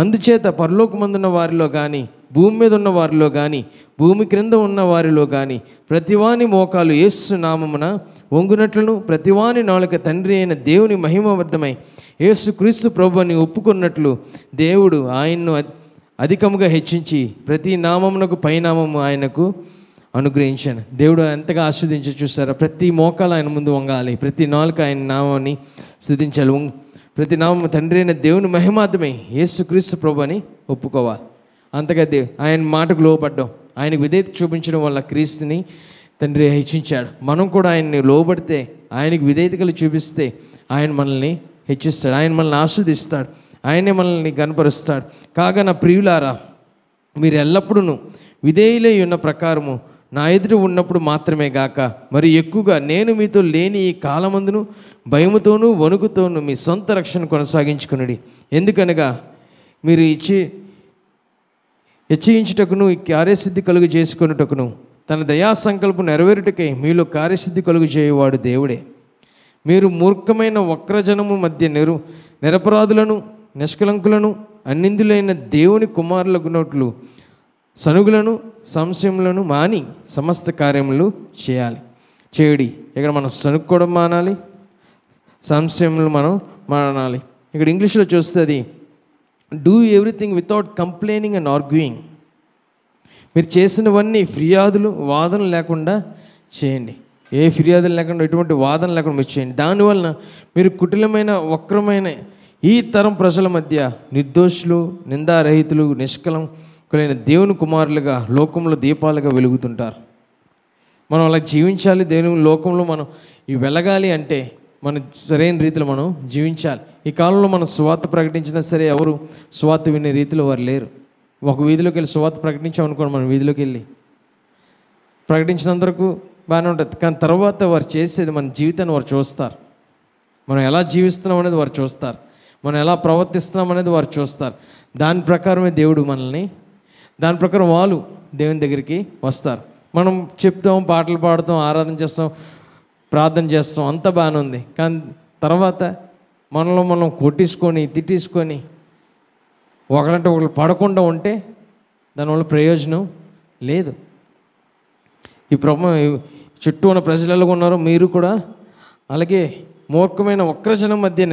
అందుచేత పరలోకమందున్న వారిలో కానీ భూమి మీద ఉన్న వారిలో కానీ భూమి క్రింద ఉన్న వారిలో కానీ ప్రతివాని మోకాలు యేసు నామమున వంగునట్లును ప్రతివాని నాలుక తండ్రి అయిన దేవుని మహిమబద్ధమై యేసు క్రీస్తు ప్రభువుని ఒప్పుకున్నట్లు దేవుడు ఆయన్ను అధికముగా హెచ్చించి ప్రతి నామమునకు పైనామము ఆయనకు అనుగ్రహించాను. దేవుడు ఎంతగా ఆస్వాదించి చూస్తారా? ప్రతి మోకాలు ఆయన ముందు వంగాలి, ప్రతి నాలుక ఆయన నామాన్ని స్తుతించాలి. ప్రతి నామము తండ్రి అయిన దేవుని మహిమార్థమై యేసుక్రీస్తు ప్రభు అని ఒప్పుకోవాలి. అంతగా ఆయన మాటకు లోబడ్డాం, ఆయనకు విధేయత చూపించడం వల్ల క్రీస్తుని తండ్రి హెచ్చించాడు. మనం కూడా ఆయన్ని లోబడితే, ఆయనకు విధేయత కలిగి చూపిస్తే ఆయన మనల్ని హెచ్చిస్తాడు, ఆయన మనల్ని ఆస్వాదిస్తాడు, ఆయనే మనల్ని గనపరుస్తాడు. కాగా నా ప్రియులారా, మీరు ఎల్లప్పుడూ విధేయులై ఉన్న ప్రకారము నా ఎదుట ఉన్నప్పుడు మాత్రమే గాక మరి ఎక్కువగా నేను మీతో లేని ఈ కాలమందును భయముతోనూ వణుకుతోనూ మీ సొంత రక్షణ కొనసాగించుకునుడి. ఎందుకనగా మీరు హెచ్చయించుటకును కార్యసిద్ధి కలుగు చేసుకొనుటకును తన దయా సంకల్పం నెరవేరుటకై మీలో కార్యసిద్ధి కలుగు చేయవాడు దేవుడే. మీరు మూర్ఖమైన వక్రజనము మధ్య నిరపరాధులను నిష్కలంకులను అన్నిందులైన దేవుని కుమారులగునట్లు సనుగులను సంశయములను మాని సమస్త కార్యములు చేయుడి. ఇక్కడ మనం సనుక్కోవడం మానాలి, సంశయములు మనం మానాలి. ఇక్కడ ఇంగ్లీష్లో చూస్తుంది do everything without complaining and arguing. మీరు చేసినవన్నీ ఫిర్యాదులు వాదనలు లేకుండా చేయండి. ఏ ఫిర్యాదులు లేకుండా ఎటువంటి వాదన లేకుండా మీరు చేయండి. దానివలన మీరు కుటిలమైన వక్రమైన ఈ తరం ప్రజల మధ్య నిర్దోషులు నిందారహితులు నిష్కలంకులైన దేవుని కుమారులుగా లోకంలో దీపాలుగా వెలుగుతుంటారు. మనం అలా జీవించాలి. దేవుని లోకంలో మనం వెలగాలి అంటే మనం సరైన రీతిలో మనం జీవించాలి. ఈ కాలంలో మనం సువార్త ప్రకటించినా సరే ఎవరు సువార్త వినే రీతిలో వారు లేరు. ఒక వీధిలోకి వెళ్ళి సువార్త ప్రకటించామనుకోండి, మనం వీధిలోకి వెళ్ళి ప్రకటించినందుకు బాగానే ఉంటుంది. కానీ తర్వాత వారు చేసేది మన జీవితాన్ని వారు చూస్తారు. మనం ఎలా జీవిస్తున్నాం అనేది వారు చూస్తారు, మనం ఎలా ప్రవర్తిస్తున్నాం అనేది వారు చూస్తారు. దాని ప్రకారమే దేవుడు మనల్ని, దాని ప్రకారం వాళ్ళు దేవుని దగ్గరికి వస్తారు. మనం చెప్తాం, పాటలు పాడుతాం, ఆరాధన చేస్తాం, ప్రార్థన చేస్తాం, అంతా బాగానే ఉంది. కానీ తర్వాత మనలో మనం కొట్టించుకొని తిట్టించుకొని ఒకరంటే ఒకరు పడకుండా ఉంటే దానివల్ల ప్రయోజనం లేదు. ఈ చుట్టూ ఉన్న ప్రజలు ఎలాగ ఉన్నారో మీరు కూడా అలాగే మూర్ఖమైన వక్రజనం మధ్య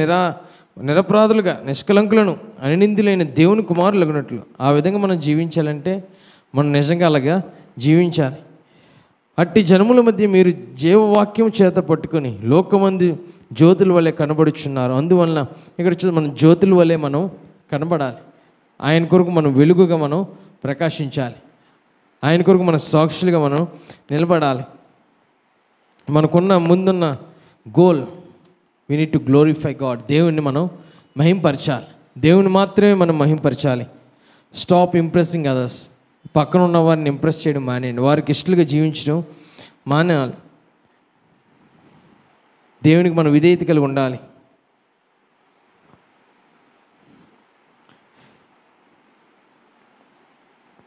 నిరపరాధులుగా నిష్కలంకులను అనిందులైన దేవుని కుమారులగినట్లు ఆ విధంగా మనం జీవించాలంటే మనం నిజంగా అలాగా జీవించాలి. అట్టి జనముల మధ్య మీరు జీవవాక్యం చేత పట్టుకొని లోకమంది జ్యోతుల వలె కనబడుచున్నారు. అందువలన ఇక్కడ మనం జ్యోతుల వలె మనం కనబడాలి. ఆయన కొరకు మనం వెలుగుగా మనం ప్రకాశించాలి. ఆయన కొరకు మన సాక్షులుగా మనం నిలబడాలి. మనకున్న ముందున్న goal, we need to glorify God. దేవుణ్ణి మనం మహింపరచాలి, దేవుని మాత్రమే మనం మహింపరచాలి. Stop impressing others. పక్కన ఉన్న వారిని ఇంప్రెస్ చేయడం మానేయండి, వారికి ఇష్టలుగా జీవించడం మానేయాలి. దేవునికి మనం విధేయత కలిగి ఉండాలి.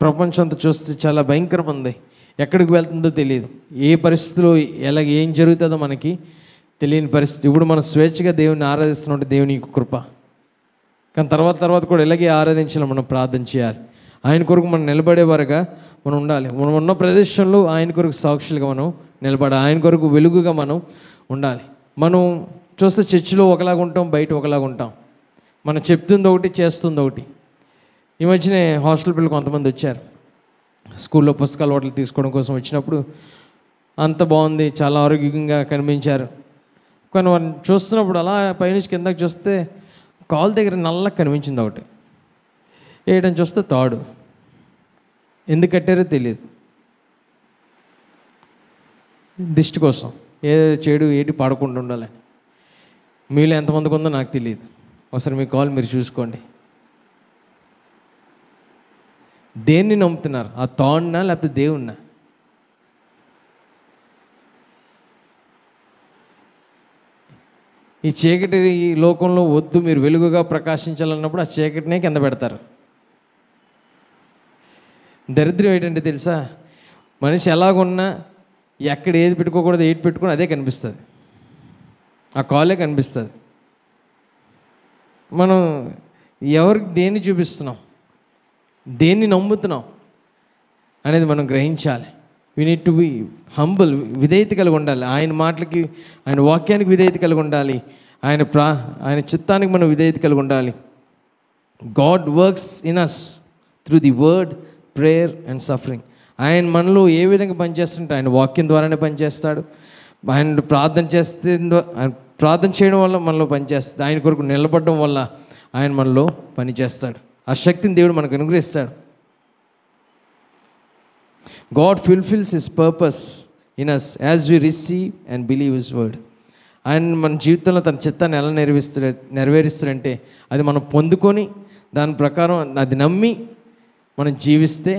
ప్రపంచం అంతా చూస్తే చాలా భయంకరం ఉంది, ఎక్కడికి వెళ్తుందో తెలియదు, ఏ పరిస్థితిలో ఏం జరుగుతుందో మనకి తెలియని పరిస్థితి. ఇప్పుడు మనం స్వేచ్ఛగా దేవుని ఆరాధిస్తున్నట్టు దేవుని కృప. కానీ తర్వాత కూడా ఇలాగే ఆరాధించాలి, మనం ప్రార్థన చేయాలి. ఆయన కొరకు మనం నిలబడేవారుగా మనం ఉండాలి. మనం ఉన్న ప్రదేశంలో ఆయన కొరకు సాక్షులుగా మనం నిలబడాలి, ఆయన కొరకు వెలుగుగా మనం ఉండాలి. మనం చూస్తే చర్చిలో ఒకలాగా ఉంటాం, బయట ఒకలాగా ఉంటాం. మనం చెప్తుంది ఒకటి, చేస్తుంది ఒకటి. ఈ మధ్యనే హాస్టల్ పిల్లలు కొంతమంది వచ్చారు, స్కూల్లో పుస్తకాలు వాటిని తీసుకోవడం కోసం వచ్చినప్పుడు అంత బాగుంది, చాలా ఆరోగ్యంగా కనిపించారు. కానీ వారిని చూస్తున్నప్పుడు అలా పైనుంచి కిందకి చూస్తే కాల్ దగ్గర నల్లగా కనిపించింది ఒకటి, వేయడం చూస్తే తాడు. ఎందుకు కట్టారో తెలియదు, దిష్టి కోసం, ఏ చెడు ఏటి పాడకుండా ఉండాలని. మీలో ఎంతమందికి ఉందో నాకు తెలియదు, ఒకసారి మీ కాల్ మీరు చూసుకోండి. దేన్ని నమ్ముతున్నారు, ఆ తాడునా లేకపోతే దేవుణ్ణా? ఈ చీకటి ఈ లోకంలో వద్దు, మీరు వెలుగుగా ప్రకాశించాలన్నప్పుడు ఆ చీకటినే కింద పెడతారు. దరిద్రం ఏంటంటే తెలుసా, మనిషి ఎలాగున్నా ఎక్కడ ఏది పెట్టుకోకూడదు, ఏది పెట్టుకుని అదే కనిపిస్తుంది, ఆ కాలే కనిపిస్తుంది. మనం ఎవరికి దేన్ని చూపిస్తున్నాం, దేన్ని నమ్ముతున్నాం అనేది మనం గ్రహించాలి. We need to be humble, విధేయత కలిగి ఉండాలి. ఆయన మాటలకి, ఆయన వాక్యానికి విధేయత కలిగి ఉండాలి. ఆయన చిత్తానికి మనం విధేయత కలిగి ఉండాలి. God works in us through the word, prayer and suffering. ఆయన మనలో ఏ విధంగా పనిచేస్తుంటే ఆయన వాక్యం ద్వారానే పనిచేస్తాడు. ఆయన ప్రార్థన చేయడం వల్ల మనలో పనిచేస్తుంది. ఆయన కొరకు నిలబడడం వల్ల ఆయన మనలో పనిచేస్తాడు. ఆ శక్తిని దేవుడు మనకు అనుగ్రహిస్తాడు. God fulfills His purpose in us as we receive and believe His word. ఆయన మన జీవితంలో తన చిత్తాన్ని ఎలా నెరవేరుస్తాడంటే అది మనం పొందుకొని దాని ప్రకారం అది నమ్మి మనం జీవిస్తే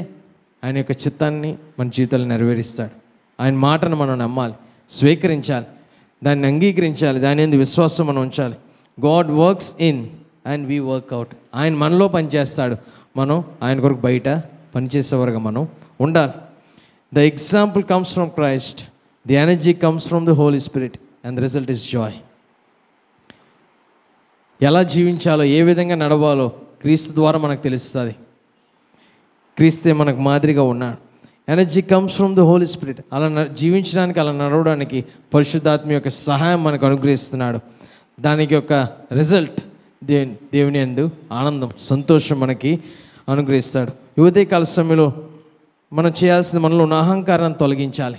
ఆయన యొక్క చిత్తాన్ని మన జీవితంలో నెరవేరుస్తాడు. ఆయన మాటను మనం నమ్మాలి, స్వీకరించాలి, దాన్ని అంగీకరించాలి, దాని యందు విశ్వాసం మనం ఉంచాలి. God works in and we work out. ఆయన మనలో పనిచేస్తాడు, మనం ఆయన కొరకు బయట పనిచేసేవారుగా మనం ఉండాలి. The example comes from Christ, the energy comes from the Holy Spirit, and the result is joy. ఎలా జీవించాలో, ఏ విధంగా నడవాలో క్రీస్తు ద్వారా మనకు తెలుస్తుంది. క్రీస్తే మనకు మాదిరిగా ఉన్నాడు. Energy comes from the holy spirit. అలా జీవించడానికి, అలా నడవడానికి పరిశుద్ధాత్మ యొక్క సహాయం మనకు అనుగ్రహిస్తున్నాడు. దానికి యొక్క రిజల్ట్ దేవుని యందు ఆనందం, సంతోషం మనకి అనుగ్రహిస్తాడు. ఉదయకాల సమయంలో మనం చేయాల్సింది మనలో ఉన్న అహంకారాన్ని తొలగించాలి.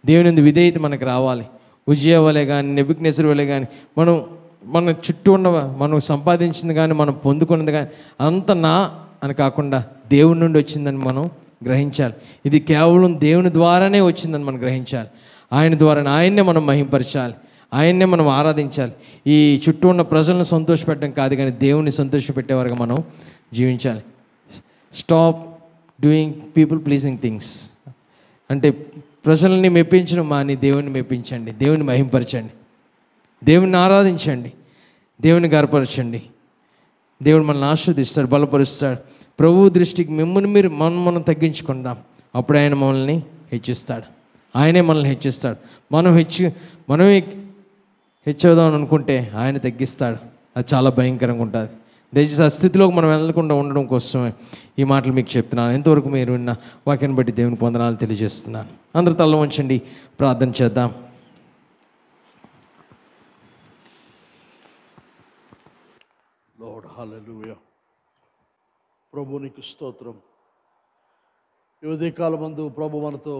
దేవుని యందు విధేయత మనకు రావాలి. ఉజ్జియా వలె కానీ, నెబుకద్నెజరు వలె కానీ మన చుట్టూ ఉన్న మనం సంపాదించింది కానీ, మనం పొందుకున్నది కానీ అంత నా అని కాకుండా దేవుని నుండి వచ్చిందని మనం గ్రహించాలి. ఇది కేవలం దేవుని ద్వారానే వచ్చిందని మనం గ్రహించాలి. ఆయన ద్వారానే, ఆయన్నే మనం మహింపరచాలి, ఆయన్నే మనం ఆరాధించాలి. ఈ చుట్టూ ఉన్న ప్రజలను సంతోషపెట్టడం కాదు, కానీ దేవుని సంతోషపెట్టేవారుగా మనం జీవించాలి. Stop doing people pleasing things. అంటే ప్రజల్ని మెప్పించడం మాని దేవుని మెప్పించండి, దేవుని మహింపరచండి, దేవుని ఆరాధించండి, దేవుని గర్వపరచండి. దేవుడు మనల్ని ఆశీర్వదిస్తాడు, బలపరుస్తాడు. ప్రభువు దృష్టికి మనం తగ్గించుకుందాం, అప్పుడు ఆయన మనల్ని హెచ్చిస్తాడు. ఆయనే మనల్ని హెచ్చిస్తాడు. మనమే హెచ్చవుదామని అనుకుంటే ఆయన తగ్గిస్తాడు. అది చాలా భయంకరంగా ఉంటుంది. దయచేసి ఆ స్థితిలోకి మనం వెళ్ళకుండా ఉండడం కోసమే ఈ మాటలు మీకు చెప్తున్నాను. ఎంతవరకు మీరు విన్న వాక్యాన్ని బట్టి దేవుని పొందనాలు తెలియజేస్తున్నాను. అందరూ తల వంచండి, ప్రార్థన చేద్దాం. లార్డ్ హల్లెలూయా. ప్రభు నీకు స్తోత్రం. ఈ ఉదయకాలం మందు ప్రభు మనతో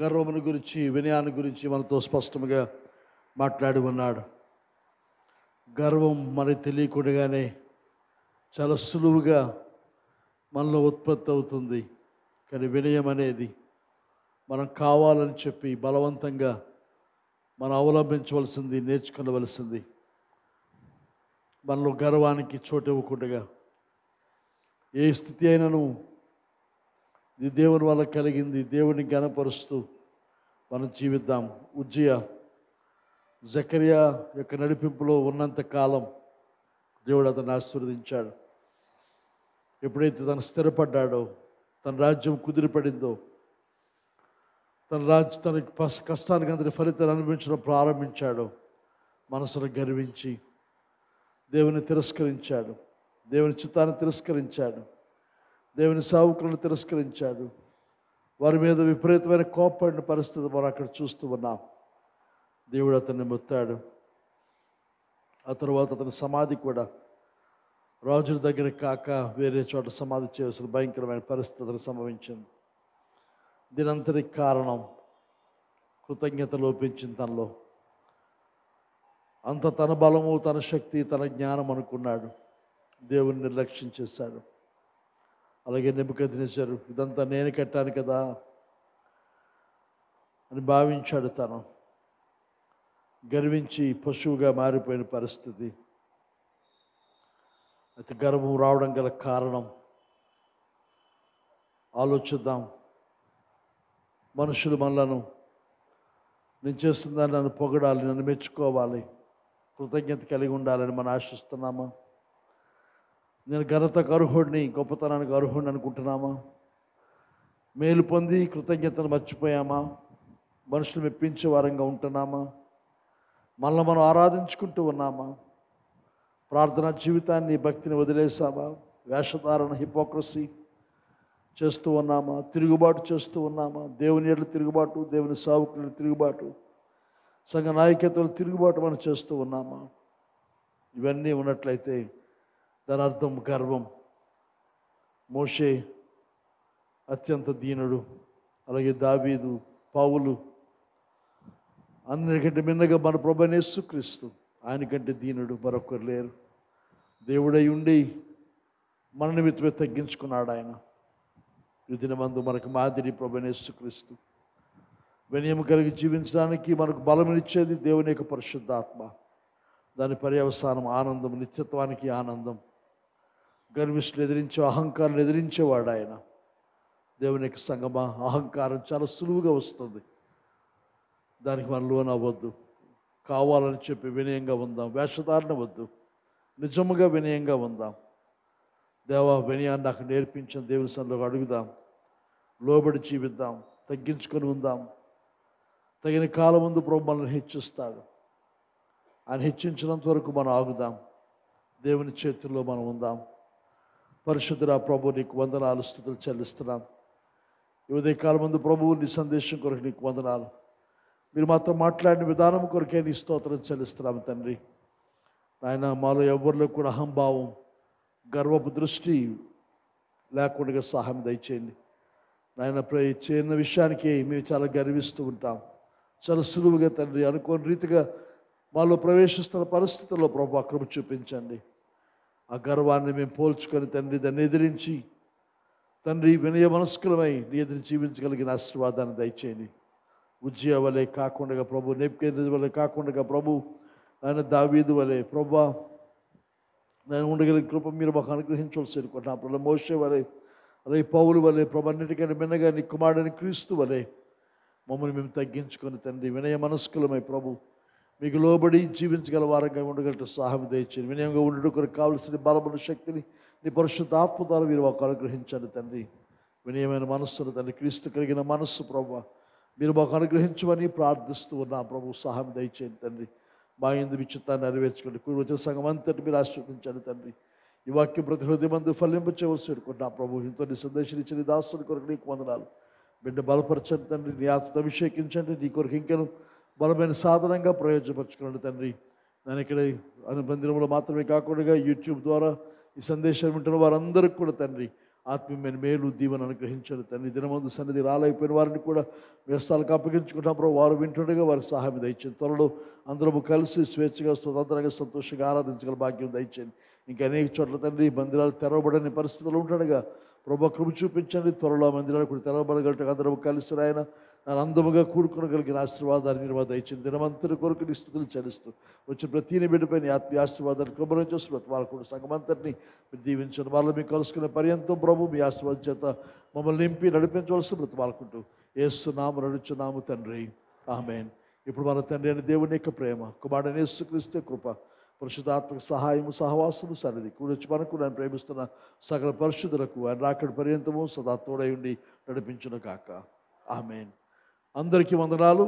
గర్వమును గురించి, వినయాన్ని గురించి మనతో స్పష్టంగా మాట్లాడి ఉన్నాడు. గర్వం మనకి తెలియకుండానే చాలా సులువుగా మనలో ఉత్పత్తి అవుతుంది. కానీ వినయం అనేది మనం కావాలని చెప్పి బలవంతంగా మనం అవలంబించవలసింది, నేర్చుకోవలసింది. మనలో గర్వానికి చోటు ఇవ్వకుండా ఏ స్థితి అయినను ఇది దేవుని వల్ల కలిగింది, దేవుని ఘనపరుస్తూ మనం జీవిద్దాం. ఉజ్జియా జకరియా యొక్క నడిపింపులో ఉన్నంత కాలం దేవుడు అతన్ని ఆశీర్వదించాడు. ఎప్పుడైతే తను స్థిరపడ్డాడో, తన రాజ్యం కుదిరిపడిందో, తన కష్టానికి అందరి ఫలితాలు అనుభవించడం ప్రారంభించాడో, మనసును గర్వించి దేవుని తిరస్కరించాడు, దేవుని చిత్తాన్ని తిరస్కరించాడు, దేవుని సేవకులను తిరస్కరించాడు. వారి మీద విపరీతమైన కోపడిన పరిస్థితి మనం అక్కడ చూస్తూ ఉన్నాం. దేవుడు అతన్ని మొత్తాడు. ఆ తర్వాత అతని సమాధి కూడా రాజుల దగ్గర కాక వేరే చోట సమాధి చేయాల్సిన భయంకరమైన పరిస్థితులు సంభవించింది. దీనంతటికి కారణం కృతజ్ఞత లోపించింది తనలో. అంత తన బలము, తన శక్తి, తన జ్ఞానం అనుకున్నాడు. దేవుని నిర్లక్ష్యం చేశాడు. అలాగే నెబుకద్నెజరు ఇదంతా నేను కట్టాను కదా అని భావించాడు. తను గర్వించి పశువుగా మారిపోయిన పరిస్థితి. అయితే గర్వం రావడం గల కారణం ఆలోచిద్దాం. మనుషులు మనలను, నేను చేస్తుందని నన్ను పొగడాలి, నన్ను మెచ్చుకోవాలి, కృతజ్ఞత కలిగి ఉండాలని మనం ఆశిస్తున్నామా? నేను ఘనతకు అర్హుడిని, గొప్పతనానికి అర్హుడిని అనుకుంటున్నామా? మేలు పొంది కృతజ్ఞతను మర్చిపోయామా? మనుషులు మెప్పించే వారంగా ఉంటున్నామా? మనల్ని మనం ఆరాధించుకుంటూ ఉన్నామా? ప్రార్థనా జీవితాన్ని, భక్తిని వదిలేసామా? వేషధారణ, హిపోక్రసీ చేస్తూ ఉన్నామా? తిరుగుబాటు చేస్తూ ఉన్నామా? దేవుని ఎడల తిరుగుబాటు, దేవుని సేవకుల తిరుగుబాటు, సంఘ నాయకత్వాలు తిరుగుబాటు మనం చేస్తూ ఉన్నామా? ఇవన్నీ ఉన్నట్లయితే దాని అర్థం గర్వం. మోషే అత్యంత దీనుడు, అలాగే దావీదు, పౌలు, అన్నిటికంటే మిన్నగా మన ప్రభువైన యేసుక్రీస్తు, ఆయనకంటే దీనుడు మరొకరు లేరు. దేవుడై ఉండి మన నిమిత్తమే తగ్గించుకున్నాడు ఆయన. ఈ దినమందు మనకు మాదిరి ప్రభువైన యేసుక్రీస్తు. వినయం కలిగి జీవించడానికి మనకు బలమిచ్చేది దేవుని యొక్క పరిశుద్ధాత్మ. దాని పర్యవసానం ఆనందం, నిత్యత్వానికి ఆనందం. గర్విష్ఠులు ఎదిరించే, అహంకారం ఎదిరించేవాడు ఆయన. దేవుని యొక్క సంగమా, అహంకారం చాలా సులువుగా వస్తుంది. దానికి మనం లోనవ్వద్దు. కావాలని చెప్పి వినయంగా ఉందాం. వేషధారణ వద్దు, నిజముగా వినయంగా ఉందాం. దేవా, వినయాన్ని నాకు నేర్పించిన దేవుని సన్నిధిలో అడుగుదాం. లోబడి జీవిద్దాం, తగ్గించుకొని ఉందాం. తగిన కాలం ముందు ప్రభు మనల్ని హెచ్చిస్తాడు. ఆయన హెచ్చించినంత వరకు మనం ఆగుదాం. దేవుని చేతుల్లో మనం ఉందాం. పరిశుద్ధుడా ప్రభు, నీకు వందనాలు, స్తుతులు చెల్లిస్తున్నాం. ఈ ఉదయకాలం ముందు ప్రభువు నీ సందేశం కొరకు నీకు వందనాలు. మీరు మాతో మాట్లాడిన విధానం కొరకే నీ స్తోత్రం చెల్లిస్తున్నాం తండ్రి. ఆయన మాలో ఎవరిలో కూడా అహంభావం, గర్వపు దృష్టి లేకుండా సహాయం దయచేయండి. నాయన చిన్న విషయానికి మేము చాలా గర్విస్తూ ఉంటాం. చాలా సులువుగా తండ్రి అనుకోని రీతిగా మాలో ప్రవేశిస్తున్న పరిస్థితుల్లో ప్రభు కృప చూపించండి. ఆ గర్వాన్ని మేము పోల్చుకొని తండ్రి దాన్ని ఎదిరించి తండ్రి వినయ మనస్కులమై నీ ఎదురు జీవించగలిగిన ఆశీర్వాదాన్ని దయచేయండి. ఉజ్జియా వలె కాకుండా ప్రభు, నెబుకద్నెజరు వలె కాకుండా ప్రభు, ఆయన దావీదు వలె ప్రభా నేను ఉండగలిగిన కృప మీరు మాకు అనుగ్రహించవలసి అనుకుంటున్నాం. ప్రభు మోషే వలె, అలాగే పౌలు వలె ప్రభు, అన్నిటికంటే మిన్నగా నీ కుమారుడైన క్రీస్తు వలె మమ్మల్ని మేము తగ్గించుకొని తండ్రి వినయ మనస్కులమై ప్రభు మీకు లోబడి జీవించగల వారంగా ఉండగలిగిన సహాయం దయచేయండి. వినయంగా ఉండడం కొరకు కావలసిన బలమైన శక్తిని నీ పరిశుద్ధ ఆత్మ ద్వారా మీరు మాకు అనుగ్రహించండి తండ్రి. వినయమైన మనస్సును తండ్రి, క్రీస్తు కలిగిన మనస్సు ప్రభు మీరు మాకు అనుగ్రహించమని ప్రార్థిస్తూ ఉన్నా ప్రభు. సహాయం దయచేయండి తండ్రి. మా యందు మీ చిత్తాన్ని నెరవేర్చుకోండి. కూడి వచ్చిన సంఘం అంతటి మీరు ఆశీర్వదించండి తండ్రి. ఈ వాక్యం ప్రతి హృదయమందు ఫలింపచేయవలసి అనుకుంటున్నా ప్రభు. ఇంతో నీ సందేశం ఇచ్చిన దాసుని కొరకు నీకు వందనాలు. బిడ్డ బలపరచండి తండ్రి, నీ ఆత్మతో అభిషేకించండి. నీ కొరకు ఇంకను బలమైన సాధనంగా ప్రయోజనపరచుకోండి తండ్రి. నేను ఇక్కడ మందిరంలో మాత్రమే కాకుండా యూట్యూబ్ ద్వారా ఈ సందేశం వింటున్న వారందరికీ కూడా తండ్రి ఆత్మీయమైన మేలు, దీవెన అనుగ్రహించండి తండ్రి. దినమందు సన్నిధి రాలేకపోయిన వారిని కూడా వ్యస్తాలకు అప్పగించుకుంటున్నప్పుడు వారు వింటుండగా వారికి సహాయం దయచేయండి. త్వరలో అందరము కలిసి స్వేచ్ఛగా, స్వతంత్రంగా, సంతోషంగా ఆరాధించగల భాగ్యం దయచేయండి. ఇంకా అనేక చోట్ల తండ్రి మందిరాలు తెరవబడని పరిస్థితులు ఉంటుండగా ప్రభు కృప చూపించండి. త్వరలో మందిరాలు కూడా తెరవబడగలటకు అందరము కలిసి ఆయన నన్ను అందముగా కూడుకొనగలిగిన ఆశీర్వాదాన్ని మీరు దయచేయండి. దినమంతటి కొరకు నీ స్తుతులు చెల్లిస్తూ వచ్చిన ప్రతి బిడ్డపై నీ ఆత్మీయ ఆశీర్వాదాన్ని కృపణ చేస్తూ వాళ్ళకు సంఘమంతటిని మీరు దీవించండి. వాళ్ళు మీకు కలుసుకునే పర్యంతం ప్రభు మీ ఆశీర్వాదం చేత మమ్మల్ని నింపి నడిపించవలసి బ్రతమాలుకుంటూ యేసునామమున నడుచున్నాము తండ్రి, ఆమేన్. ఇప్పుడు మన తండ్రి అయిన దేవుని యొక్క ప్రేమ, కుమారుడైన యేసుక్రీస్తు కృప, పరిశుద్ధాత్మక సహాయము సహవాసము సన్నిధి కూడొచ్చి మనకు నన్ను ప్రేమిస్తున్న సకల పరిశుద్ధులకు ఆయన రాకడ పర్యంతము సదా తోడై ఉండి నడిపించును కాక. ఆమేన్. అందరికీ వందనాలు.